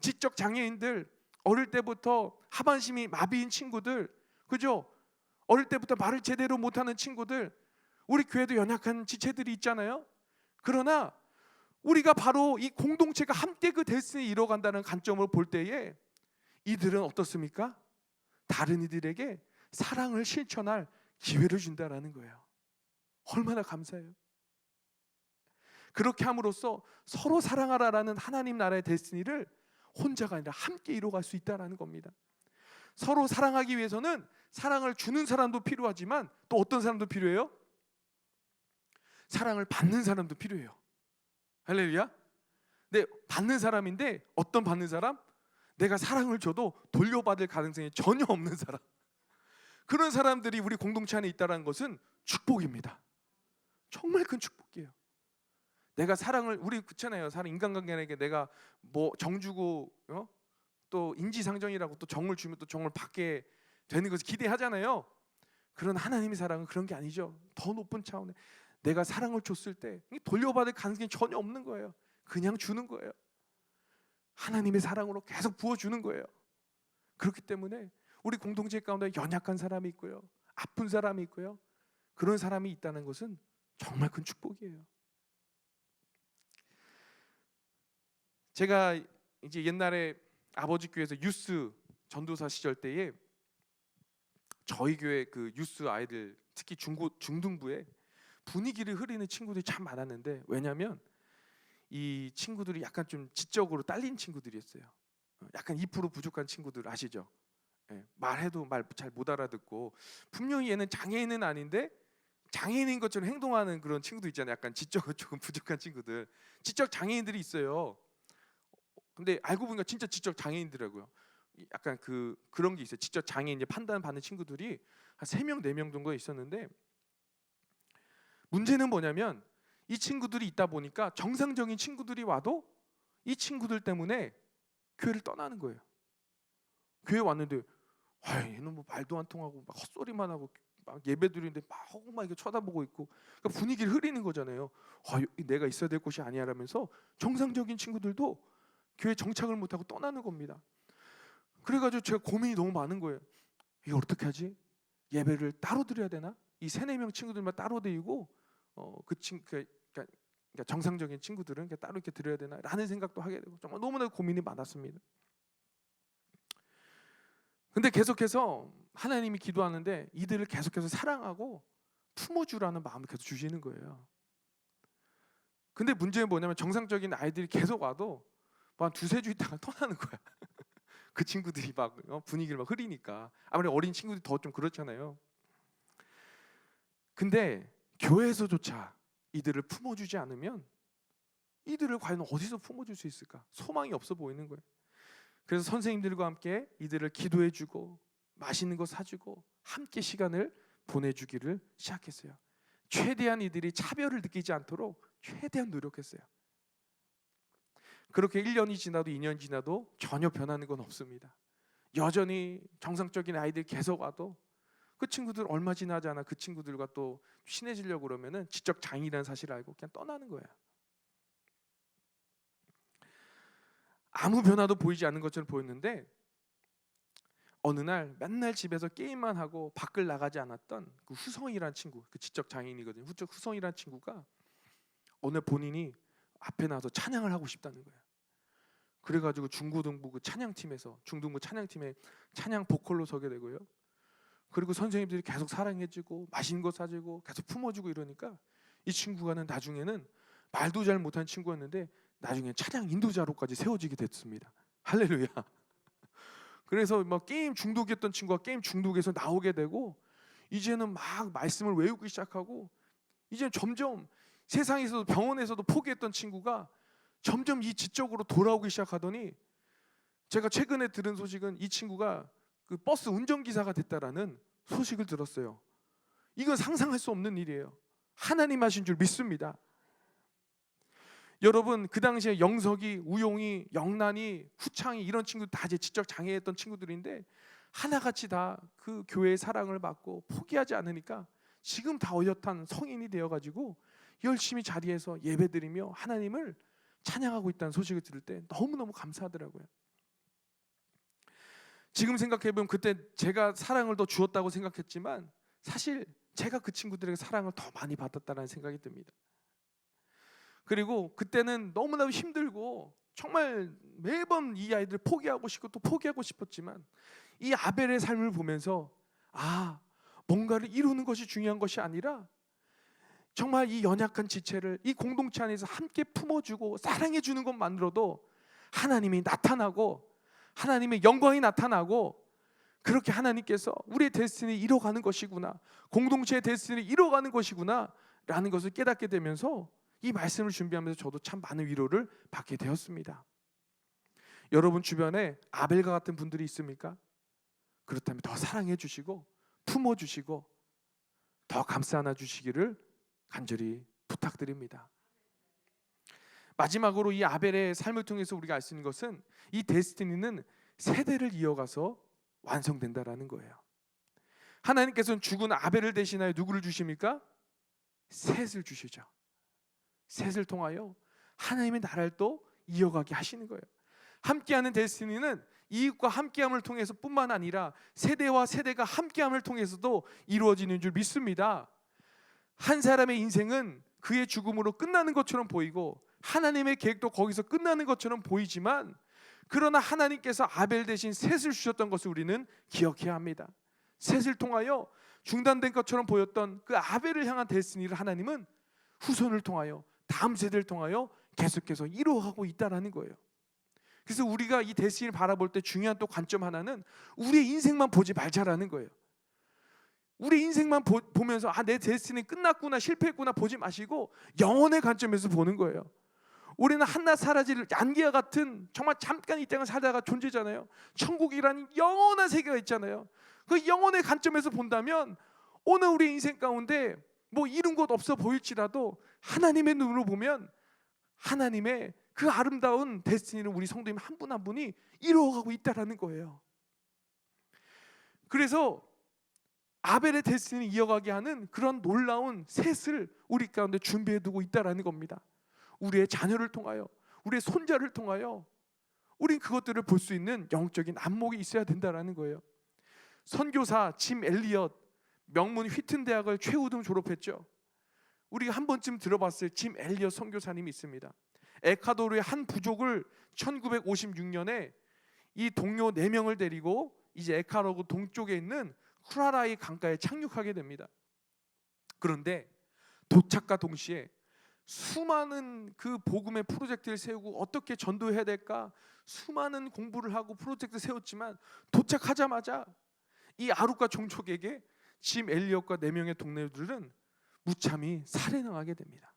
지적 장애인들, 어릴 때부터 하반신이 마비인 친구들, 그죠? 어릴 때부터 말을 제대로 못하는 친구들, 우리 교회도 연약한 지체들이 있잖아요. 그러나 우리가 바로 이 공동체가 함께 그 데스티니 이뤄간다는 관점으로 볼 때에 이들은 어떻습니까? 다른 이들에게 사랑을 실천할 기회를 준다라는 거예요. 얼마나 감사해요. 그렇게 함으로써 서로 사랑하라라는 하나님 나라의 데스티니를 혼자가 아니라 함께 이뤄갈 수 있다는 겁니다. 서로 사랑하기 위해서는 사랑을 주는 사람도 필요하지만 또 어떤 사람도 필요해요? 사랑을 받는 사람도 필요해요. 할렐루야. 네, 받는 사람인데 어떤 받는 사람? 내가 사랑을 줘도 돌려받을 가능성이 전혀 없는 사람. 그런 사람들이 우리 공동체 안에 있다는 것은 축복입니다. 정말 큰 축복이에요. 내가 사랑을, 우리 그렇잖아요. 사람 인간관계에게 내가 뭐 정 주고 또 인지상정이라고 또 정을 주면 또 정을 받게 되는 것을 기대하잖아요. 그런 하나님의 사랑은 그런 게 아니죠. 더 높은 차원의, 내가 사랑을 줬을 때 돌려받을 가능성이 전혀 없는 거예요. 그냥 주는 거예요. 하나님의 사랑으로 계속 부어주는 거예요. 그렇기 때문에 우리 공동체 가운데 연약한 사람이 있고요, 아픈 사람이 있고요, 그런 사람이 있다는 것은 정말 큰 축복이에요. 제가 이제 옛날에 아버지 교회에서 유스 전도사 시절 때에 저희 교회 그 유스 아이들, 특히 중등부에 분위기를 흐리는 친구들이 참 많았는데, 왜냐하면 이 친구들이 약간 좀 지적으로 딸린 친구들이었어요. 약간 2% 부족한 친구들 아시죠? 말해도 말 잘 못 알아듣고, 분명히 얘는 장애인은 아닌데 장애인인 것처럼 행동하는 그런 친구들 있잖아요. 약간 지적으로 조금 부족한 친구들, 지적 장애인들이 있어요. 근데 알고 보니까 진짜 지적 장애인들이라고요. 약간 그런 게 있어요. 지적 장애인 이제 판단받는 친구들이 한 3명 4명 정도 있었는데, 문제는 뭐냐면 이 친구들이 있다 보니까 정상적인 친구들이 와도 이 친구들 때문에 교회를 떠나는 거예요. 교회 왔는데 얘는 뭐 말도 안 통하고 막 헛소리만 하고 막 예배 드리는데 막 이렇게 쳐다보고 있고, 그러니까 분위기를 흐리는 거잖아요. 내가 있어야 될 곳이 아니야라면서 정상적인 친구들도 교회 정착을 못하고 떠나는 겁니다. 그래가지고 제가 고민이 너무 많은 거예요. 이거 어떻게 하지? 예배를 따로 드려야 되나? 이 3-4명 친구들만 따로 드리고 그러니까 정상적인 친구들은 따로 이렇게 드려야 되나? 라는 생각도 하게 되고 정말 너무나 고민이 많았습니다. 근데 계속해서 하나님이 기도하는데 이들을 계속해서 사랑하고 품어주라는 마음을 계속 주시는 거예요. 근데 문제는 뭐냐면 정상적인 아이들이 계속 와도 한 두세 주 있다가 떠나는 거야. 그 친구들이 막 분위기를 막 흐리니까. 아무래도 어린 친구들이 더 좀 그렇잖아요. 근데 교회에서조차 이들을 품어주지 않으면 이들을 과연 어디서 품어줄 수 있을까? 소망이 없어 보이는 거예요. 그래서 선생님들과 함께 이들을 기도해주고 맛있는 거 사주고 함께 시간을 보내주기를 시작했어요. 최대한 이들이 차별을 느끼지 않도록 최대한 노력했어요. 그렇게 1년이 지나도 2년 지나도 전혀 변하는 건 없습니다. 여전히 정상적인 아이들이 계속 와도 그 친구들 얼마 지나지 않아 그 친구들과 또 친해지려고 그러면은 지적 장애라는 사실을 알고 그냥 떠나는 거예요. 아무 변화도 보이지 않는 것처럼 보였는데 어느 날 맨날 집에서 게임만 하고 밖을 나가지 않았던 그 후성이라는 친구, 그 지적 장애인이거든요. 후성이라는 친구가 어느 본인이 앞에 나와서 찬양을 하고 싶다는 거예요. 그래가지고 중고등부 그 찬양팀에서 중등부 찬양팀에 찬양 보컬로 서게 되고요. 그리고 선생님들이 계속 사랑해주고 맛있는 거 사주고 계속 품어주고 이러니까 이 친구가는 나중에는 말도 잘 못한 친구였는데 나중에 찬양 인도자로까지 세워지게 됐습니다. 할렐루야. 그래서 막 게임 중독이었던 친구가 게임 중독에서 나오게 되고 이제는 막 말씀을 외우기 시작하고 이제 점점 세상에서도 병원에서도 포기했던 친구가 점점 이 지적으로 돌아오기 시작하더니 제가 최근에 들은 소식은 이 친구가 그 버스 운전기사가 됐다라는 소식을 들었어요. 이건 상상할 수 없는 일이에요. 하나님 하신 줄 믿습니다. 여러분 그 당시에 영석이, 우용이, 영란이, 후창이 이런 친구들 다 제 지적 장애였던 친구들인데 하나같이 다 그 교회의 사랑을 받고 포기하지 않으니까 지금 다 어엿한 성인이 되어가지고 열심히 자리에서 예배드리며 하나님을 찬양하고 있다는 소식을 들을 때 너무너무 감사하더라고요. 지금 생각해보면 그때 제가 사랑을 더 주었다고 생각했지만 사실 제가 그 친구들에게 사랑을 더 많이 받았다는 생각이 듭니다. 그리고 그때는 너무나 힘들고 정말 매번 이 아이들을 포기하고 싶고 또 포기하고 싶었지만 이 아벨의 삶을 보면서 뭔가를 이루는 것이 중요한 것이 아니라 정말 이 연약한 지체를 이 공동체 안에서 함께 품어주고 사랑해주는 것만으로도 하나님이 나타나고 하나님의 영광이 나타나고 그렇게 하나님께서 우리의 데스티니를 이뤄가는 것이구나, 공동체의 데스티니를 이뤄가는 것이구나 라는 것을 깨닫게 되면서 이 말씀을 준비하면서 저도 참 많은 위로를 받게 되었습니다. 여러분 주변에 아벨과 같은 분들이 있습니까? 그렇다면 더 사랑해 주시고 품어 주시고 더 감싸 안아 주시기를 간절히 부탁드립니다. 마지막으로 이 아벨의 삶을 통해서 우리가 알 수 있는 것은 이 데스티니는 세대를 이어가서 완성된다라는 거예요. 하나님께서는 죽은 아벨을 대신하여 누구를 주십니까? 셋을 주시죠. 셋을 통하여 하나님의 나라를 또 이어가게 하시는 거예요. 함께하는 데스티니는 이웃과 함께함을 통해서 뿐만 아니라 세대와 세대가 함께함을 통해서도 이루어지는 줄 믿습니다. 한 사람의 인생은 그의 죽음으로 끝나는 것처럼 보이고 하나님의 계획도 거기서 끝나는 것처럼 보이지만 그러나 하나님께서 아벨 대신 셋을 주셨던 것을 우리는 기억해야 합니다. 셋을 통하여 중단된 것처럼 보였던 그 아벨을 향한 데스티니를 하나님은 후손을 통하여 다음 세대를 통하여 계속해서 이루어가고 있다는 거예요. 그래서 우리가 이 데스티니를 바라볼 때 중요한 또 관점 하나는 우리의 인생만 보지 말자라는 거예요. 우리 인생만 보면서 내 데스티니 끝났구나, 실패했구나 보지 마시고 영혼의 관점에서 보는 거예요. 우리는 한낱 사라질 안개와 같은 정말 잠깐 이 땅을 살다가 존재잖아요. 천국이라는 영원한 세계가 있잖아요. 그 영혼의 관점에서 본다면 오늘 우리 인생 가운데 뭐 이룬 것 없어 보일지라도 하나님의 눈으로 보면 하나님의 그 아름다운 데스티니를 우리 성도님 한 분 한 분이 이루어가고 있다라는 거예요. 그래서 아벨의 데스티니를 이어가게 하는 그런 놀라운 셋을 우리 가운데 준비해두고 있다라는 겁니다. 우리의 자녀를 통하여, 우리의 손자를 통하여 우린 그것들을 볼 수 있는 영적인 안목이 있어야 된다라는 거예요. 선교사 짐 엘리엇, 명문 휘튼 대학을 최우등 졸업했죠. 우리가 한 번쯤 들어봤을 짐 엘리엇 선교사님이 있습니다. 에콰도르의 한 부족을 1956년에 이 동료 4명을 데리고 이제 에콰도르 동쪽에 있는 쿠라라이 강가에 착륙하게 됩니다. 그런데 도착과 동시에 수많은 그 복음의 프로젝트를 세우고 어떻게 전도해야 될까 수많은 공부를 하고 프로젝트 세웠지만 도착하자마자 이 아룻과 종족에게 짐 엘리엇과 4명의 동료들은 무참히 살해당하게 됩니다.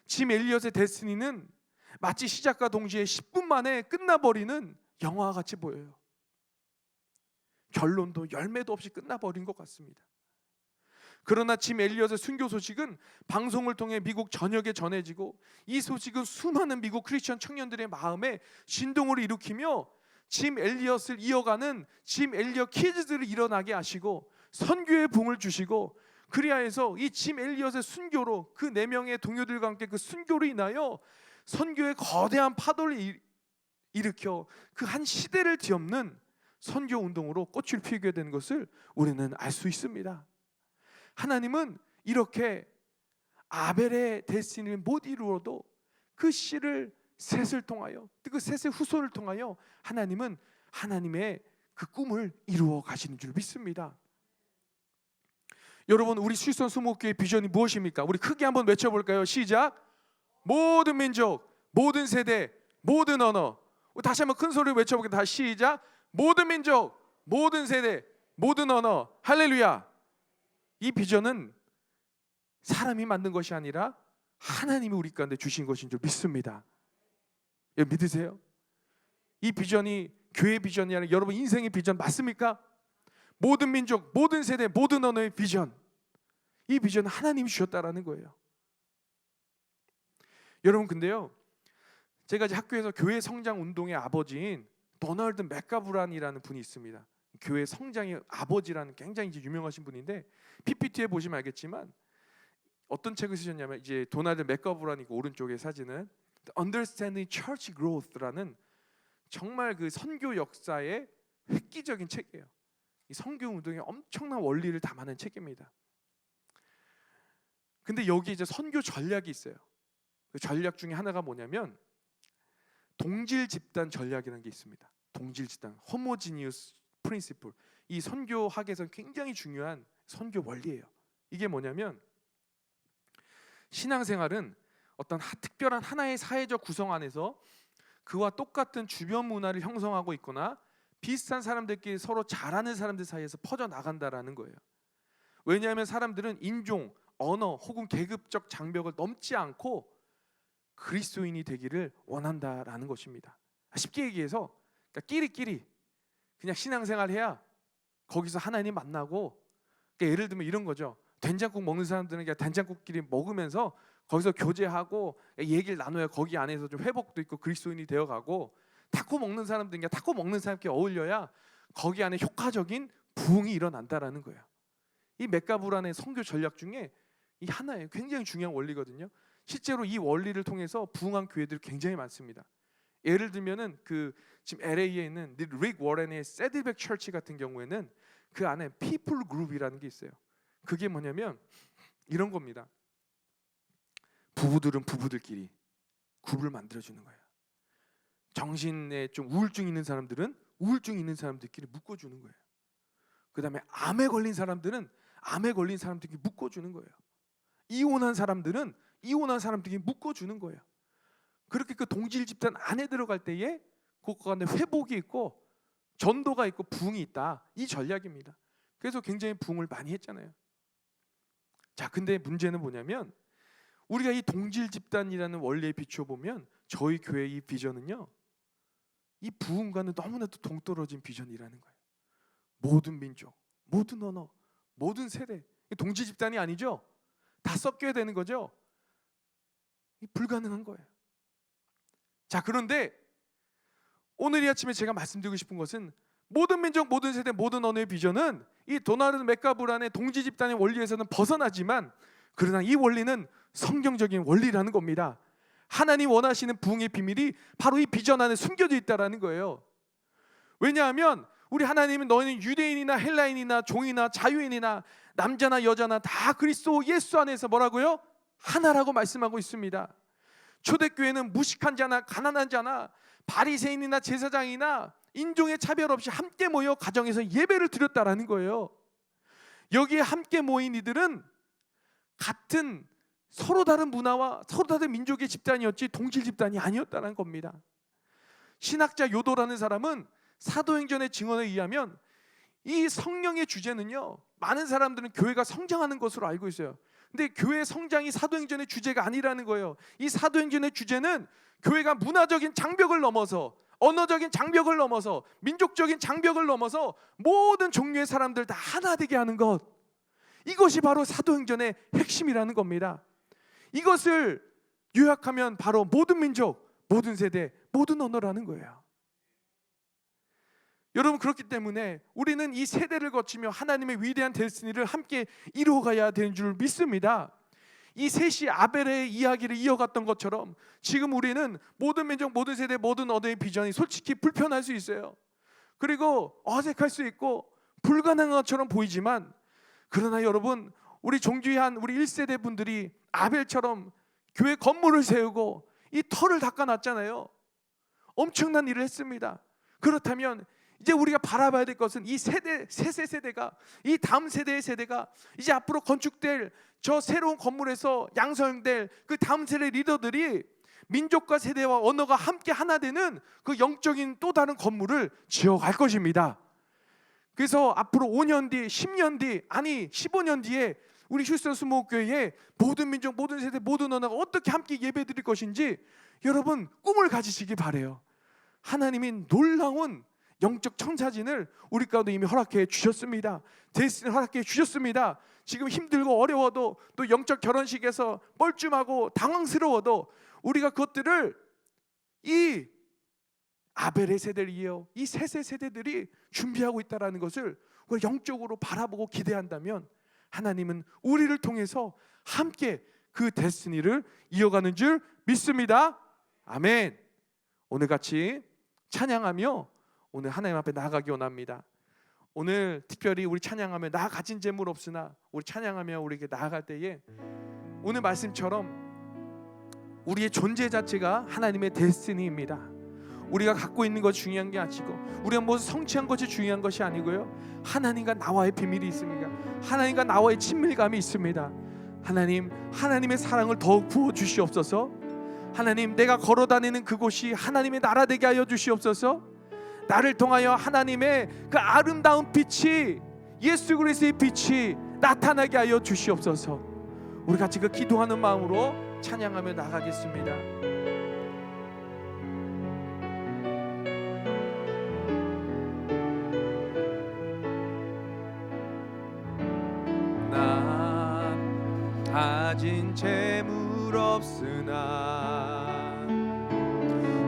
짐 엘리엇의 데스티니는 마치 시작과 동시에 10분 만에 끝나버리는 영화와 같이 보여요. 결론도 열매도 없이 끝나버린 것 같습니다. 그러나 짐 엘리엇의 순교 소식은 방송을 통해 미국 전역에 전해지고 이 소식은 수많은 미국 크리스천 청년들의 마음에 진동을 일으키며 짐 엘리엇을 이어가는 짐 엘리엇 키즈들을 일어나게 하시고 선교의 붕을 주시고 그리하여서 이 짐 엘리엇의 순교로 그 4명의 동료들과 함께 그 순교로 인하여 선교의 거대한 파도를 일으켜 그 한 시대를 뒤엎는 선교 운동으로 꽃을 피우게 된 것을 우리는 알 수 있습니다. 하나님은 이렇게 아벨의 데스티니를 못 이루어도 그 씨를 셋을 통하여 그 셋의 후손을 통하여 하나님은 하나님의 그 꿈을 이루어 가시는 줄 믿습니다. 여러분, 우리 수일선 수목교의 비전이 무엇입니까? 우리 크게 한번 외쳐볼까요? 시작! 모든 민족, 모든 세대, 모든 언어. 다시 한번 큰 소리로 외쳐볼게요. 다시 시작! 모든 민족, 모든 세대, 모든 언어. 할렐루야! 이 비전은 사람이 만든 것이 아니라 하나님이 우리 가운데 주신 것인 줄 믿습니다. 여러분 믿으세요? 이 비전이 교회 비전이 아니라 여러분 인생의 비전 맞습니까? 모든 민족, 모든 세대, 모든 언어의 비전. 이 비전은 하나님이 주셨다라는 거예요. 여러분 근데요, 제가 이제 학교에서 교회 성장 운동의 아버지인 도널드 맥가브란이라는 분이 있습니다. 교회 성장의 아버지라는 굉장히 이제 유명하신 분인데 PPT에 보시면 알겠지만 어떤 책을 쓰셨냐면 이제 도널드 맥가브란이고 오른쪽에 사진은 Understanding Church Growth라는 정말 그 선교 역사의 획기적인 책이에요. 이 선교 운동의 엄청난 원리를 담아낸 책입니다. 근데 여기 이제 선교 전략이 있어요. 그 전략 중에 하나가 뭐냐면 동질 집단 전략이라는 게 있습니다. 동질 집단, homogeneous principle. 이 선교학에서 굉장히 중요한 선교 원리예요. 이게 뭐냐면 신앙생활은 어떤 특별한 하나의 사회적 구성 안에서 그와 똑같은 주변 문화를 형성하고 있거나 비슷한 사람들끼리 서로 잘 아는 사람들 사이에서 퍼져나간다라는 거예요. 왜냐하면 사람들은 인종, 언어 혹은 계급적 장벽을 넘지 않고 그리스도인이 되기를 원한다라는 것입니다. 쉽게 얘기해서 그러니까 끼리끼리 그냥 신앙생활 해야 거기서 하나님 만나고, 그러니까 예를 들면 이런 거죠. 된장국 먹는 사람들은 그냥 된장국끼리 먹으면서 거기서 교제하고 얘기를 나눠야 거기 안에서 좀 회복도 있고 그리스도인이 되어가고, 타코 먹는 사람들은 그냥 타코 먹는 사람끼리 어울려야 거기 안에 효과적인 부흥이 일어난다라는 거예요. 이 맥가브란의 선교 전략 중에 이 하나예요. 굉장히 중요한 원리거든요. 실제로 이 원리를 통해서 부흥한 교회들이 굉장히 많습니다. 예를 들면은 그 지금 LA에 있는 릭 워렌의 세들백 처치 같은 경우에는 그 안에 피플 그룹이라는 게 있어요. 그게 뭐냐면 이런 겁니다. 부부들은 부부들끼리 그룹을 만들어주는 거예요. 정신에 좀 우울증 있는 사람들은 우울증 있는 사람들끼리 묶어주는 거예요. 그 다음에 암에 걸린 사람들은 암에 걸린 사람들끼리 묶어주는 거예요. 이혼한 사람들은 이혼한 사람들끼리 묶어주는 거예요. 그렇게 그 동질 집단 안에 들어갈 때에 그 안에 회복이 있고 전도가 있고 부흥이 있다. 이 전략입니다. 그래서 굉장히 부흥을 많이 했잖아요. 자, 근데 문제는 뭐냐면 우리가 이 동질 집단이라는 원리에 비춰보면 저희 교회의 이 비전은요, 이 부흥과는 너무나도 동떨어진 비전이라는 거예요. 모든 민족, 모든 언어, 모든 세대, 동질 집단이 아니죠. 다 섞여야 되는 거죠. 불가능한 거예요. 자, 그런데 오늘 이 아침에 제가 말씀드리고 싶은 것은 모든 민족, 모든 세대, 모든 언어의 비전은 이 도널드 맥가브란의 동지 집단의 원리에서는 벗어나지만, 그러나 이 원리는 성경적인 원리라는 겁니다. 하나님 원하시는 부흥의 비밀이 바로 이 비전 안에 숨겨져 있다라는 거예요. 왜냐하면 우리 하나님은 너희는 유대인이나 헬라인이나 종이나 자유인이나 남자나 여자나 다 그리스도 예수 안에서 뭐라고요? 하나라고 말씀하고 있습니다. 초대교회는 무식한 자나 가난한 자나 바리새인이나 제사장이나 인종의 차별 없이 함께 모여 가정에서 예배를 드렸다라는 거예요. 여기에 함께 모인 이들은 같은 서로 다른 문화와 서로 다른 민족의 집단이었지 동질 집단이 아니었다는 겁니다. 신학자 요도라는 사람은 사도행전의 증언에 의하면 이 성령의 주제는요, 많은 사람들은 교회가 성장하는 것으로 알고 있어요. 근데 교회 성장이 사도행전의 주제가 아니라는 거예요. 이 사도행전의 주제는 교회가 문화적인 장벽을 넘어서, 언어적인 장벽을 넘어서, 민족적인 장벽을 넘어서 모든 종류의 사람들 다 하나 되게 하는 것, 이것이 바로 사도행전의 핵심이라는 겁니다. 이것을 요약하면 바로 모든 민족, 모든 세대, 모든 언어라는 거예요. 여러분, 그렇기 때문에 우리는 이 세대를 거치며 하나님의 위대한 데스티니를 함께 이루어가야 되는 줄 믿습니다. 이 셋이 아벨의 이야기를 이어갔던 것처럼 지금 우리는 모든 민족, 모든 세대, 모든 언어의 비전이 솔직히 불편할 수 있어요. 그리고 어색할 수 있고 불가능한 것처럼 보이지만, 그러나 여러분, 우리 종주한 우리 1세대 분들이 아벨처럼 교회 건물을 세우고 이 터를 닦아놨잖아요. 엄청난 일을 했습니다. 그렇다면 이제 우리가 바라봐야 될 것은 이 세대, 세 세대가, 이 다음 세대의 세대가 이제 앞으로 건축될 저 새로운 건물에서 양성될 그 다음 세대 리더들이 민족과 세대와 언어가 함께 하나 되는 그 영적인 또 다른 건물을 지어갈 것입니다. 그래서 앞으로 5년 뒤, 10년 뒤, 아니 15년 뒤에 우리 휴스턴 수목교회에 모든 민족, 모든 세대, 모든 언어가 어떻게 함께 예배드릴 것인지 여러분 꿈을 가지시기 바래요. 하나님이 놀라운 영적 청사진을 우리 가운데 이미 허락해 주셨습니다. 데스티니를 허락해 주셨습니다. 지금 힘들고 어려워도, 또 영적 결혼식에서 뻘쭘하고 당황스러워도 우리가 그것들을 이 아벨의 세대를 이어 이 셋의 세대들이 준비하고 있다는 것을 우리가 영적으로 바라보고 기대한다면 하나님은 우리를 통해서 함께 그 데스티니를 이어가는 줄 믿습니다. 아멘. 오늘 같이 찬양하며 오늘 하나님 앞에 나아가기 원합니다. 오늘 특별히 우리 찬양하며 나 가진 재물 없으나 우리 찬양하며 우리에게 나아갈 때에 오늘 말씀처럼 우리의 존재 자체가 하나님의 데스티니입니다. 우리가 갖고 있는 것이 중요한 게 아니고 우리가 무엇을 성취한 것이 중요한 것이 아니고요, 하나님과 나와의 비밀이 있습니다. 하나님과 나와의 친밀감이 있습니다. 하나님의 사랑을 더욱 부어주시옵소서. 하나님, 내가 걸어다니는 그곳이 하나님의 나라 되게 하여 주시옵소서. 나를 통하여 하나님의 그 아름다운 빛이, 예수 그리스도의 빛이 나타나게 하여 주시옵소서. 우리 같이 그 기도하는 마음으로 찬양하며 나가겠습니다. 나 가진 재물 없으나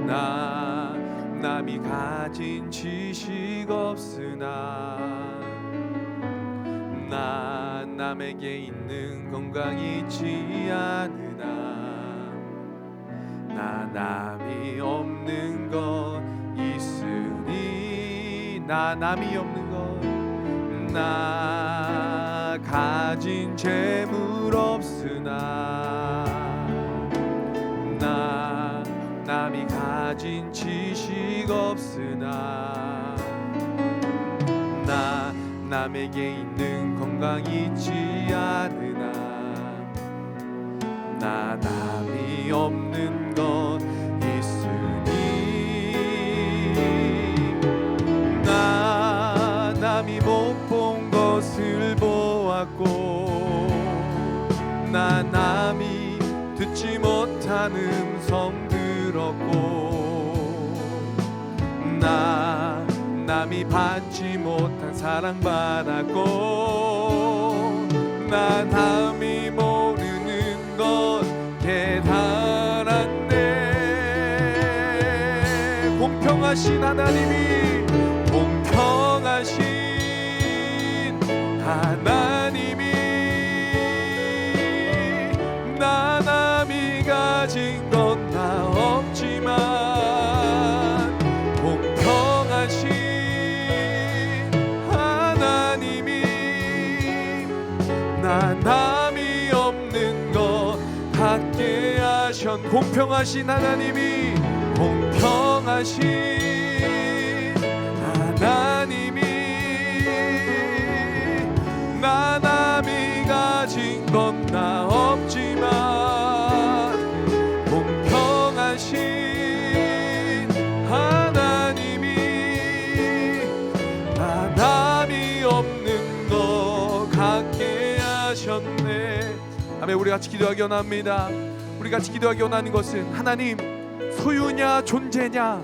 나 남이 가진 지식 없으나 나 남에게 있는 건강이 있지 않으나 나 남이 없는 것 있으니 나 남이 없는 것 나 가진 재물 없으나 나 남이 가진 지식 없으나 나 남에게 있는 건강이 있지 않으나 나 남이 없는 것 있으니 나 남이 못 본 것을 보았고 나 남이 듣지 못한 음성 들었고 나 남이 받지 못한 사랑 받았고 나 남이 모르는 것 깨달았네. 공평하신 하나님이, 공평하신 하나님이 나 남이 가진 건 다 없지만 공평하신 하나님이 나 남이 없는 것 갖게 하셨. 공평하신 하나님이, 공평하신 하나님이 나 남이 가진 가진 건 나 없지만 공평하신 하나님이 바람이 없는 것 같게 하셨네. 아멘. 우리 같이 기도하기 원합니다. 우리 같이 기도하기 원하는 것은 하나님, 소유냐 존재냐,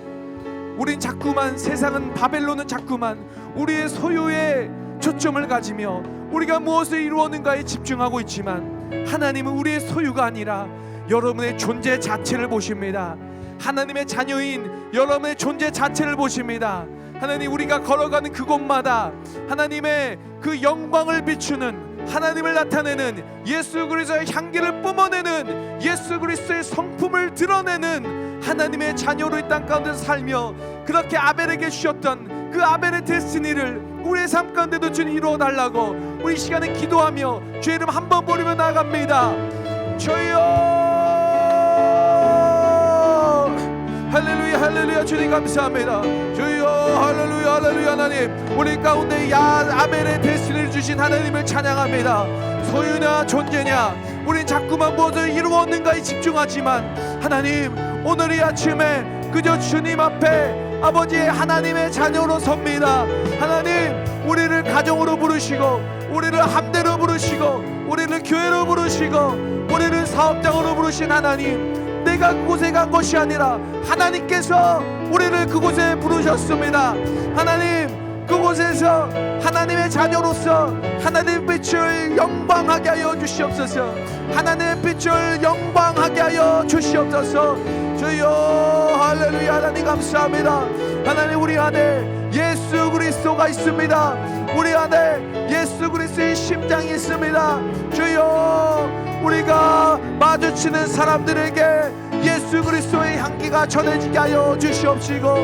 우린 자꾸만, 세상은, 바벨론은 자꾸만 우리의 소유에 초점을 가지며 우리가 무엇을 이루었는가에 집중하고 있지만 하나님은 우리의 소유가 아니라 여러분의 존재 자체를 보십니다. 하나님의 자녀인 여러분의 존재 자체를 보십니다. 하나님, 우리가 걸어가는 그곳마다 하나님의 그 영광을 비추는, 하나님을 나타내는, 예수 그리스도의 향기를 뿜어내는, 예수 그리스도의 성품을 드러내는 하나님의 자녀로 이 땅 가운데 살며 그렇게 아벨에게 주셨던 그 아벨의 데스티니를 우리의 삶 가운데도 주님 이루어 달라고 우리 시간에 기도하며 주의 이름 한번 부르며 나아갑니다. 주여 할렐루야 할렐루야. 주님 감사합니다. 주여 할렐루야 할렐루야. 하나님, 우리 가운데 아벨의 데스티니를 주신 하나님을 찬양합니다. 소유냐 존재냐, 우린 자꾸만 무엇을 이루었는가에 집중하지만 하나님, 오늘 이 아침에 그저 주님 앞에 아버지의 하나님의 자녀로 섭니다. 하나님, 우리를 가정으로 부르시고 우리를 함대로 부르시고 우리를 교회로 부르시고 우리를 사업장으로 부르신 하나님, 내가 그곳에 간 것이 아니라 하나님께서 우리를 그곳에 부르셨습니다. 하나님, 그곳에서 하나님의 자녀로서 하나님의 빛을 영광하게 하여 주시옵소서. 하나님의 빛을 영광하게 하여 주시옵소서. 주여 할렐루야. 하나님 감사합니다. 하나님, 우리 안에 예수 그리스도가 있습니다. 우리 안에 예수 그리스도의 심장이 있습니다. 주여, 우리가 마주치는 사람들에게 예수 그리스도의 향기가 전해지게 하여 주시옵시고,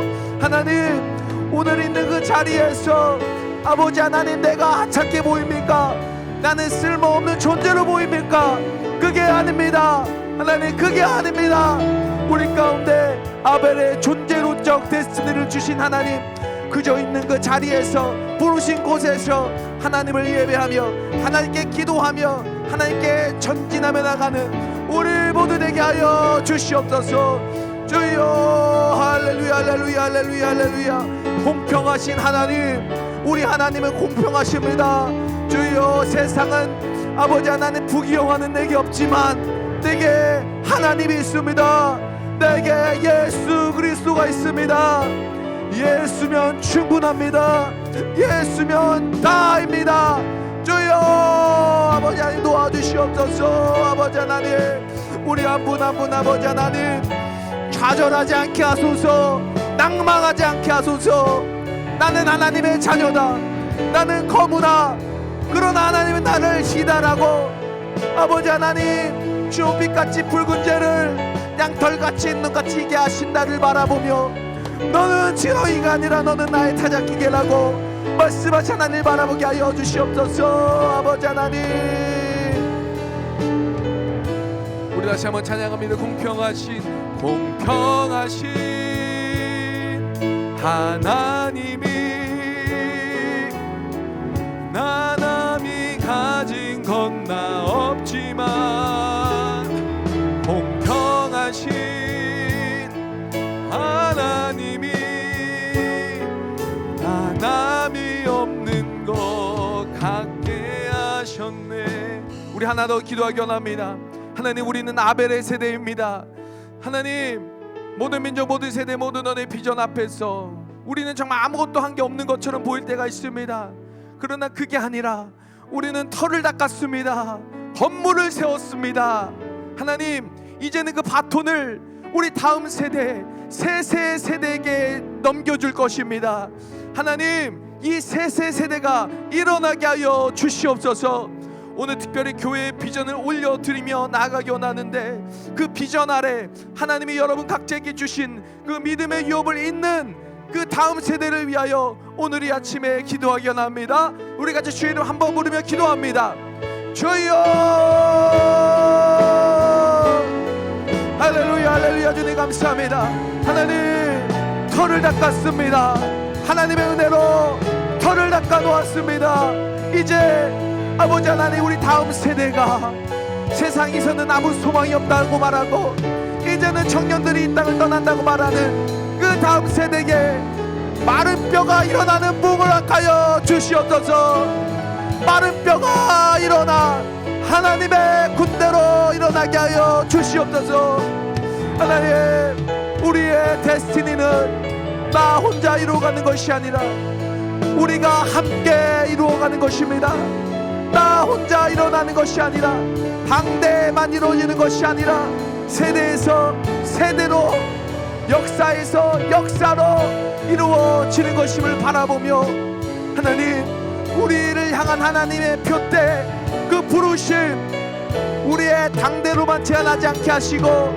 하나님, 오늘 있는 그 자리에서 아버지 하나님, 내가 하찮게 보입니까? 나는 쓸모없는 존재로 보입니까? 그게 아닙니다. 하나님, 그게 아닙니다. 우리 가운데 아벨의 존재론적 데스티니를 주신 하나님, 그저 있는 그 자리에서, 부르신 곳에서 하나님을 예배하며 하나님께 기도하며 하나님께 전진하며 나가는 우리 모두 되게 하여 주시옵소서. 주여 할렐루야 할렐루야 할렐루야 할렐루야. 공평하신 하나님, 우리 하나님은 공평하십니다. 주여, 세상은 아버지 하나님 부귀영화는 내게 없지만 내게 하나님이 있습니다. 내게 예수 그리스도가 있습니다. 예수면 충분합니다. 예수면 다입니다. 주여, 아버지 하나님 도와주시옵소서. 아버지 하나님, 우리 한 분 한 분 아버지 하나님 좌절하지 않게 하소서. 낭망하지 않게 하소서. 나는 하나님의 자녀다, 나는 거무다. 그러나 하나님은 나를 시달하고 아버지 하나님, 주홍빛같이 붉은 죄를 양털같이 눈같이 익게 하신 나를 바라보며, 너는 진호이가 아니라 너는 나의 타작기계라고 말씀하신 하나님을 바라보게 하여 주시옵소서. 아버지 하나님, 우리 다시 한번 찬양합니다. 공평하신 하나님이 나 남이 가진 건 나 없지만 공평하신 하나님이 나 남이 없는 것 같게 하셨네. 우리 하나 더 기도하기 원합니다. 하나님, 우리는 아벨의 세대입니다. 하나님, 모든 민족, 모든 세대, 모든 언어의 비전 앞에서 우리는 정말 아무것도 한 게 없는 것처럼 보일 때가 있습니다. 그러나 그게 아니라 우리는 터를 닦았습니다. 건물을 세웠습니다. 하나님, 이제는 그 바톤을 우리 다음 세대, 세세 세대에게 넘겨줄 것입니다. 하나님, 이 세세 세대가 일어나게 하여 주시옵소서. 오늘 특별히 교회의 비전을 올려드리며 나아가기 원하는데, 그 비전 아래 하나님이 여러분 각자에게 주신 그 믿음의 유업을 잇는 그 다음 세대를 위하여 오늘 이 아침에 기도하기 원합니다. 우리 같이 주의 이름 한번 부르며 기도합니다. 주여, 할렐루야 할렐루야. 주님 감사합니다. 하나님, 터를 닦았습니다. 하나님의 은혜로 터를 닦아 놓았습니다. 이제 아버지 하나님, 우리 다음 세대가 세상에서는 아무 소망이 없다고 말하고 이제는 청년들이 이 땅을 떠난다고 말하는 그 다음 세대에 마른 뼈가 일어나는 복을 허락하여 주시옵소서. 마른 뼈가 일어나 하나님의 군대로 일어나게 하여 주시옵소서. 하나님, 우리의 데스티니는 나 혼자 이루어가는 것이 아니라 우리가 함께 이루어가는 것입니다. 나 혼자 일어나는 것이 아니라 당대에만 이루어지는 것이 아니라 세대에서 세대로, 역사에서 역사로 이루어지는 것임을 바라보며 하나님, 우리를 향한 하나님의 표대, 그 부르심 우리의 당대로만 제한하지 않게 하시고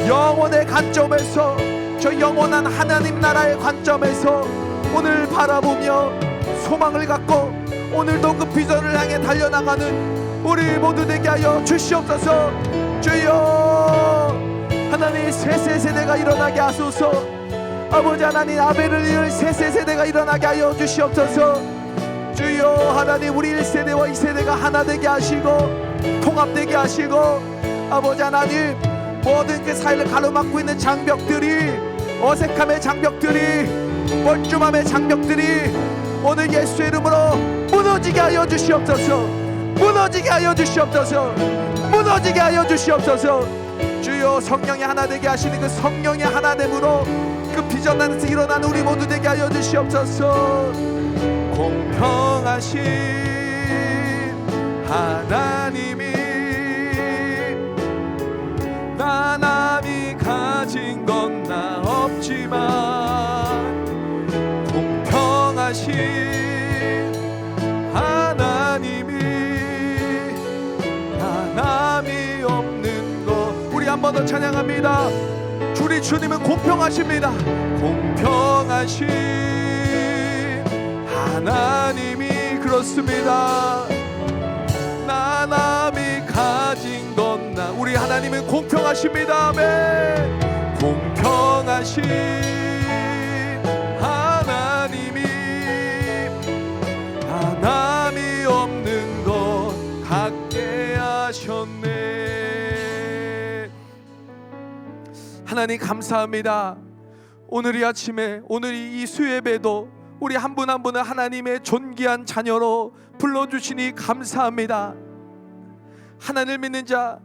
영혼의 관점에서, 저 영원한 하나님 나라의 관점에서 오늘 바라보며 소망을 갖고 오늘도 그 비전을 향해 달려나가는 우리 모두 되게 하여 주시옵소서. 주여, 하나님, 세세세대가 일어나게 하소서. 아버지 하나님, 아벨을 이을 세세세대가 일어나게 하여 주시옵소서. 주여, 하나님, 우리 1세대와 2세대가 하나 되게 하시고 통합되게 하시고, 아버지 하나님, 모든 그 사이를 가로막고 있는 장벽들이, 어색함의 장벽들이, 멀쩡함의 장벽들이 오늘 예수의 이름으로 무너지게 하여 주시옵소서. 무너지게 하여 주시옵소서. 무너지게 하여 주시옵소서. 주여, 성령이 하나 되게 하시는 그 성령의 하나됨으로 그 비전 안에서 일어나는 우리 모두 되게 하여 주시옵소서. 공평하신 하나님이 나 남이 가진 건 나 없지만 공평하신 하나님이 나 남이 없는 것. 우리 한 번 더 찬양합니다. 우리 주님은 공평하십니다. 공평하신 하나님이 그렇습니다. 나 남이 가진 건 나. 우리 하나님은 공평하십니다. 아멘. 공평하신 하나님이 나 남이 없는 것 같게 하셨네. 하나님 감사합니다. 오늘 이 아침에, 오늘 이 수예배도 우리 한 분 한 분을 하나님의 존귀한 자녀로 불러주시니 감사합니다. 하나님을 믿는 자,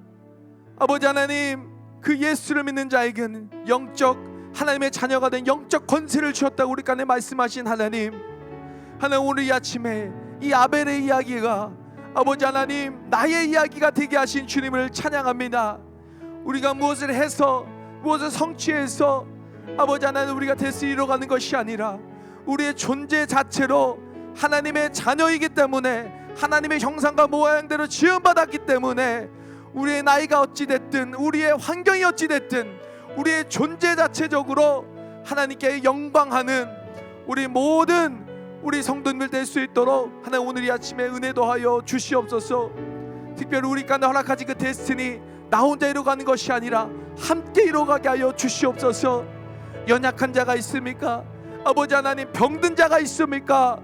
아버지 하나님, 그 예수를 믿는 자에게는 영적 하나님의 자녀가 된 영적 권세를 주셨다고 우리 간에 말씀하신 하나님, 오늘 이 아침에 이 아벨의 이야기가 아버지 하나님 나의 이야기가 되게 하신 주님을 찬양합니다. 우리가 무엇을 해서, 무엇을 성취해서 아버지 하나님 우리가 대수 이뤄가는 것이 아니라 우리의 존재 자체로 하나님의 자녀이기 때문에, 하나님의 형상과 모양대로 지음받았기 때문에 우리의 나이가 어찌됐든, 우리의 환경이 어찌됐든, 우리의 존재 자체적으로 하나님께 영광하는 우리 모든 우리 성도님들 될 수 있도록 하나님 오늘 이 아침에 은혜 더하여 주시옵소서. 특별히 우리 가운데 허락하신 그 데스티니 나 혼자 이루어가는 것이 아니라 함께 이루어가게 하여 주시옵소서. 연약한 자가 있습니까? 아버지 하나님, 병든 자가 있습니까?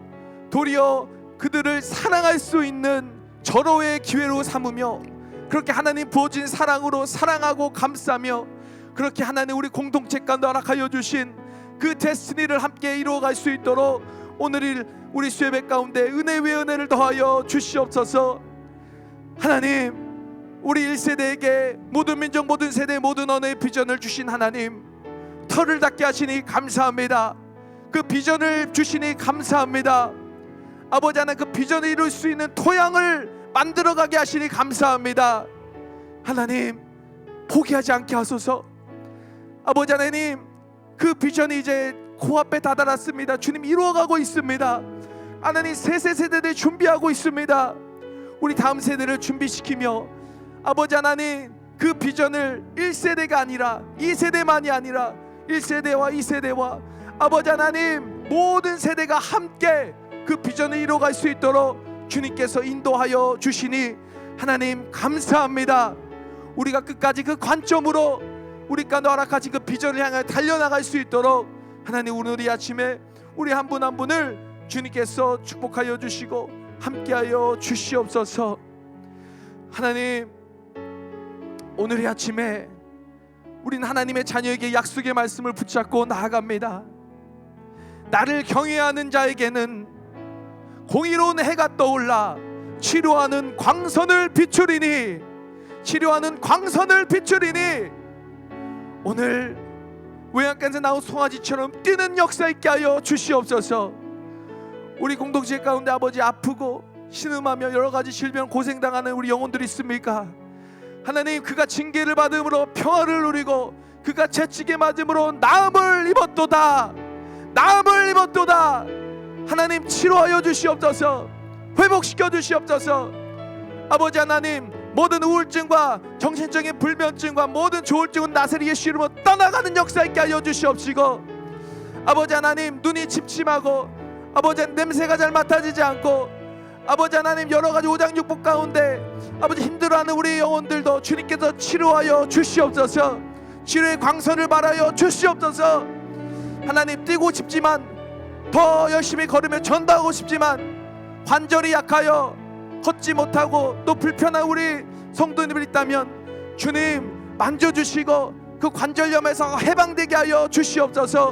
도리어 그들을 사랑할 수 있는 절호의 기회로 삼으며, 그렇게 하나님 부어진 사랑으로 사랑하고 감싸며, 그렇게 하나님 우리 공동체 가운데 허락하여 주신 그 데스티니를 함께 이루어갈 수 있도록 오늘 우리 수예배 가운데 은혜 위에 은혜를 더하여 주시옵소서. 하나님, 우리 1세대에게 모든 민족, 모든 세대, 모든 언어의 비전을 주신 하나님, 털을 닦게 하시니 감사합니다. 그 비전을 주시니 감사합니다. 아버지 하나님, 그 비전을 이룰 수 있는 토양을 만들어가게 하시니 감사합니다. 하나님, 포기하지 않게 하소서. 아버지 하나님, 그 비전이 이제 코앞에 다다랐습니다. 주님, 이루어가고 있습니다. 하나님, 세대들 준비하고 있습니다. 우리 다음 세대를 준비시키며 아버지 하나님, 그 비전을 1세대가 아니라 2세대만이 아니라 1세대와 2세대와 아버지 하나님 모든 세대가 함께 그 비전을 이루어갈 수 있도록 주님께서 인도하여 주시니 하나님 감사합니다. 우리가 끝까지 그 관점으로 우리 가운데 허락하신 그 비전을 향해 달려나갈 수 있도록 하나님 오늘 이 아침에 우리 한 분 한 분을 주님께서 축복하여 주시고 함께하여 주시옵소서. 하나님, 오늘 이 아침에 우린 하나님의 자녀에게 약속의 말씀을 붙잡고 나아갑니다. 나를 경외하는 자에게는 공의로운 해가 떠올라 치료하는 광선을 비추리니, 치료하는 광선을 비추리니, 오늘 외양간에서 나온 송아지처럼 뛰는 역사 있게 하여 주시옵소서. 우리 공동체 가운데 아버지, 아프고 신음하며 여러 가지 질병 고생당하는 우리 영혼들이 있습니까? 하나님, 그가 징계를 받음으로 평화를 누리고 그가 채찍에 맞음으로 나음을 입었도다, 나음을 입었도다. 하나님, 치료하여 주시옵소서. 회복시켜 주시옵소서. 아버지 하나님, 모든 우울증과 정신적인 불면증과 모든 조울증은 나사렛 예수 이름으로 떠나가는 역사 있게 하여 주시옵시고, 아버지 하나님, 눈이 침침하고 아버지 냄새가 잘 맡아지지 않고 아버지 하나님, 여러 가지 오장육부 가운데 아버지 힘들어하는 우리 영혼들도 주님께서 치료하여 주시옵소서. 치료의 광선을 발하여 주시옵소서. 하나님, 뛰고 싶지만, 더 열심히 걸으며 전도하고 싶지만 관절이 약하여 걷지 못하고 또 불편한 우리 성도님들 있다면 주님 만져주시고 그 관절염에서 해방되게 하여 주시옵소서.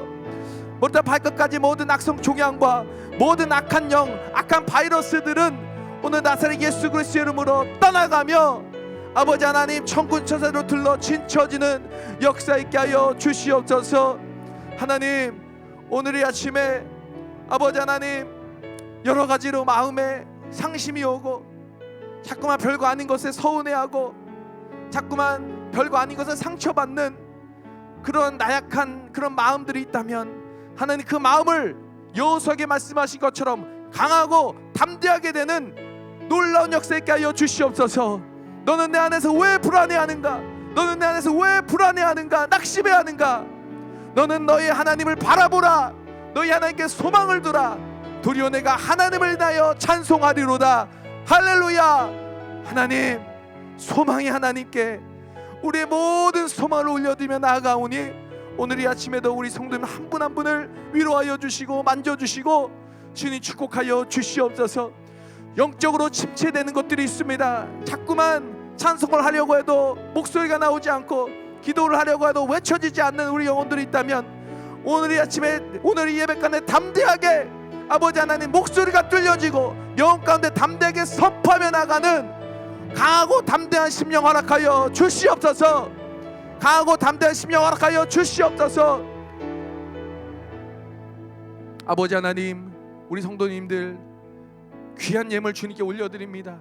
머리부터 발끝까지 모든 악성 종양과 모든 악한 영, 악한 바이러스들은 오늘 나사렛 예수 그리스도 이름으로 떠나가며 아버지 하나님, 천군 천사로 둘러 진쳐지는 역사 있게 하여 주시옵소서. 하나님, 오늘 이 아침에 아버지 하나님, 여러 가지로 마음에 상심이 오고 자꾸만 별거 아닌 것에 서운해하고 자꾸만 별거 아닌 것에 상처받는 그런 나약한 그런 마음들이 있다면 하나님, 그 마음을 여호수아에게 말씀하신 것처럼 강하고 담대하게 되는 놀라운 역사 있게 하여 주시옵소서. 너는 내 안에서 왜 불안해하는가? 너는 내 안에서 왜 불안해하는가? 낙심해하는가? 너는 너희 하나님을 바라보라. 너희 하나님께 소망을 두라. 도리어 내가 하나님을 인하여 찬송하리로다. 할렐루야. 하나님, 소망의 하나님께 우리의 모든 소망을 올려드리며 나아가오니 오늘 이 아침에도 우리 성도님 한 분 한 분을 위로하여 주시고 만져주시고 주님 축복하여 주시옵소서. 영적으로 침체되는 것들이 있습니다. 자꾸만 찬송을 하려고 해도 목소리가 나오지 않고 기도를 하려고 해도 외쳐지지 않는 우리 영혼들이 있다면 오늘 이 아침에, 오늘 이 예배간에 담대하게 아버지 하나님, 목소리가 뚫려지고 영혼 가운데 담대하게 선포하며 나가는 강하고 담대한 심령 허락하여 주시옵소서. 강하고 담대한 심령 허락하여 주시옵소서. 아버지 하나님, 우리 성도님들 귀한 예물 주님께 올려드립니다.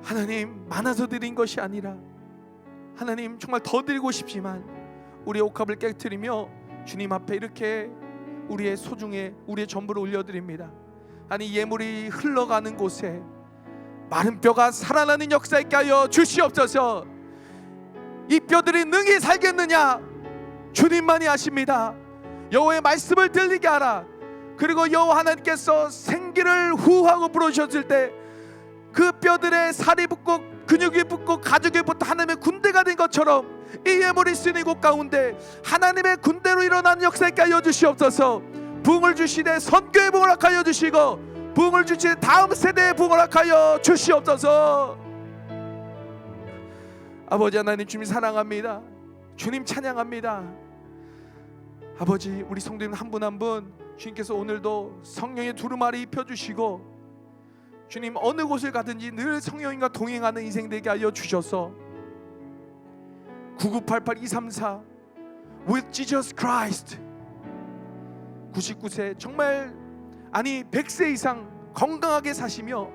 하나님, 많아서 드린 것이 아니라 하나님, 정말 더 드리고 싶지만 우리의 옥합을 깨뜨리며 주님 앞에 이렇게 우리의 소중해, 우리의 전부를 올려드립니다. 아니, 예물이 흘러가는 곳에 마른 뼈가 살아나는 역사 있게 하여 주시옵소서. 이 뼈들이 능히 살겠느냐? 주님만이 아십니다. 여호와의 말씀을 들리게 하라. 그리고 여호와 하나님께서 생기를 후하고 부르셨을 때 그 뼈들의 살이 붙고 근육이 붙고 가죽이 붙어 하나님의 군대가 된 것처럼 이 예물이 쓰는 곳 가운데 하나님의 군대로 일어나는 역사 있게 하여 주시옵소서. 부흥을 주시되 선교의 부흥을 허락하여 주시고 부흥을 주시되 다음 세대의 부흥을 허락하여 주시옵소서. 아버지 하나님, 주님 사랑합니다. 주님 찬양합니다. 아버지, 우리 성도님 한 분 한 분 주님께서 오늘도 성령의 두루마리 입혀주시고 주님, 어느 곳을 가든지 늘 성령님과 동행하는 인생 되게 하여 주셔서 9988234 with Jesus Christ 99세 정말, 아니 100세 이상 건강하게 사시며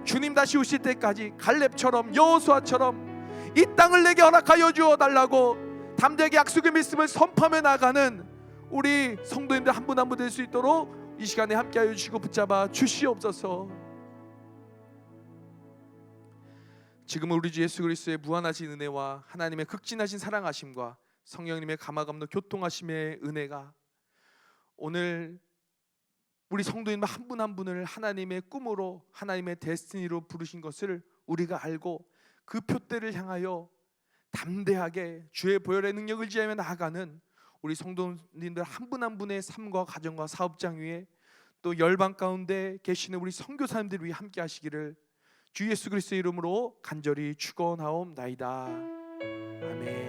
주님 다시 오실 때까지 갈렙처럼 여호수아처럼 이 땅을 내게 허락하여 주어달라고 담대하게 약속의 말씀을 선포하며 나가는 우리 성도님들 한 분 한 분 될 수 있도록 이 시간에 함께하여 주시고 붙잡아 주시옵소서. 지금은 우리 주 예수 그리스도의 무한하신 은혜와 하나님의 극진하신 사랑하심과 성령님의 감화감도 교통하심의 은혜가 오늘 우리 성도님 한 분 한 분을 하나님의 꿈으로, 하나님의 데스티니로 부르신 것을 우리가 알고 그 표대를 향하여 담대하게 주의 보혈의 능력을 지하며 나아가는 우리 성도님들 한 분 한 분의 삶과 가정과 사업장 위에 또 열방 가운데 계시는 우리 선교사님들 위해 함께 하시기를 주 예수 그리스도의 이름으로 간절히 축원하옵나이다. 아멘.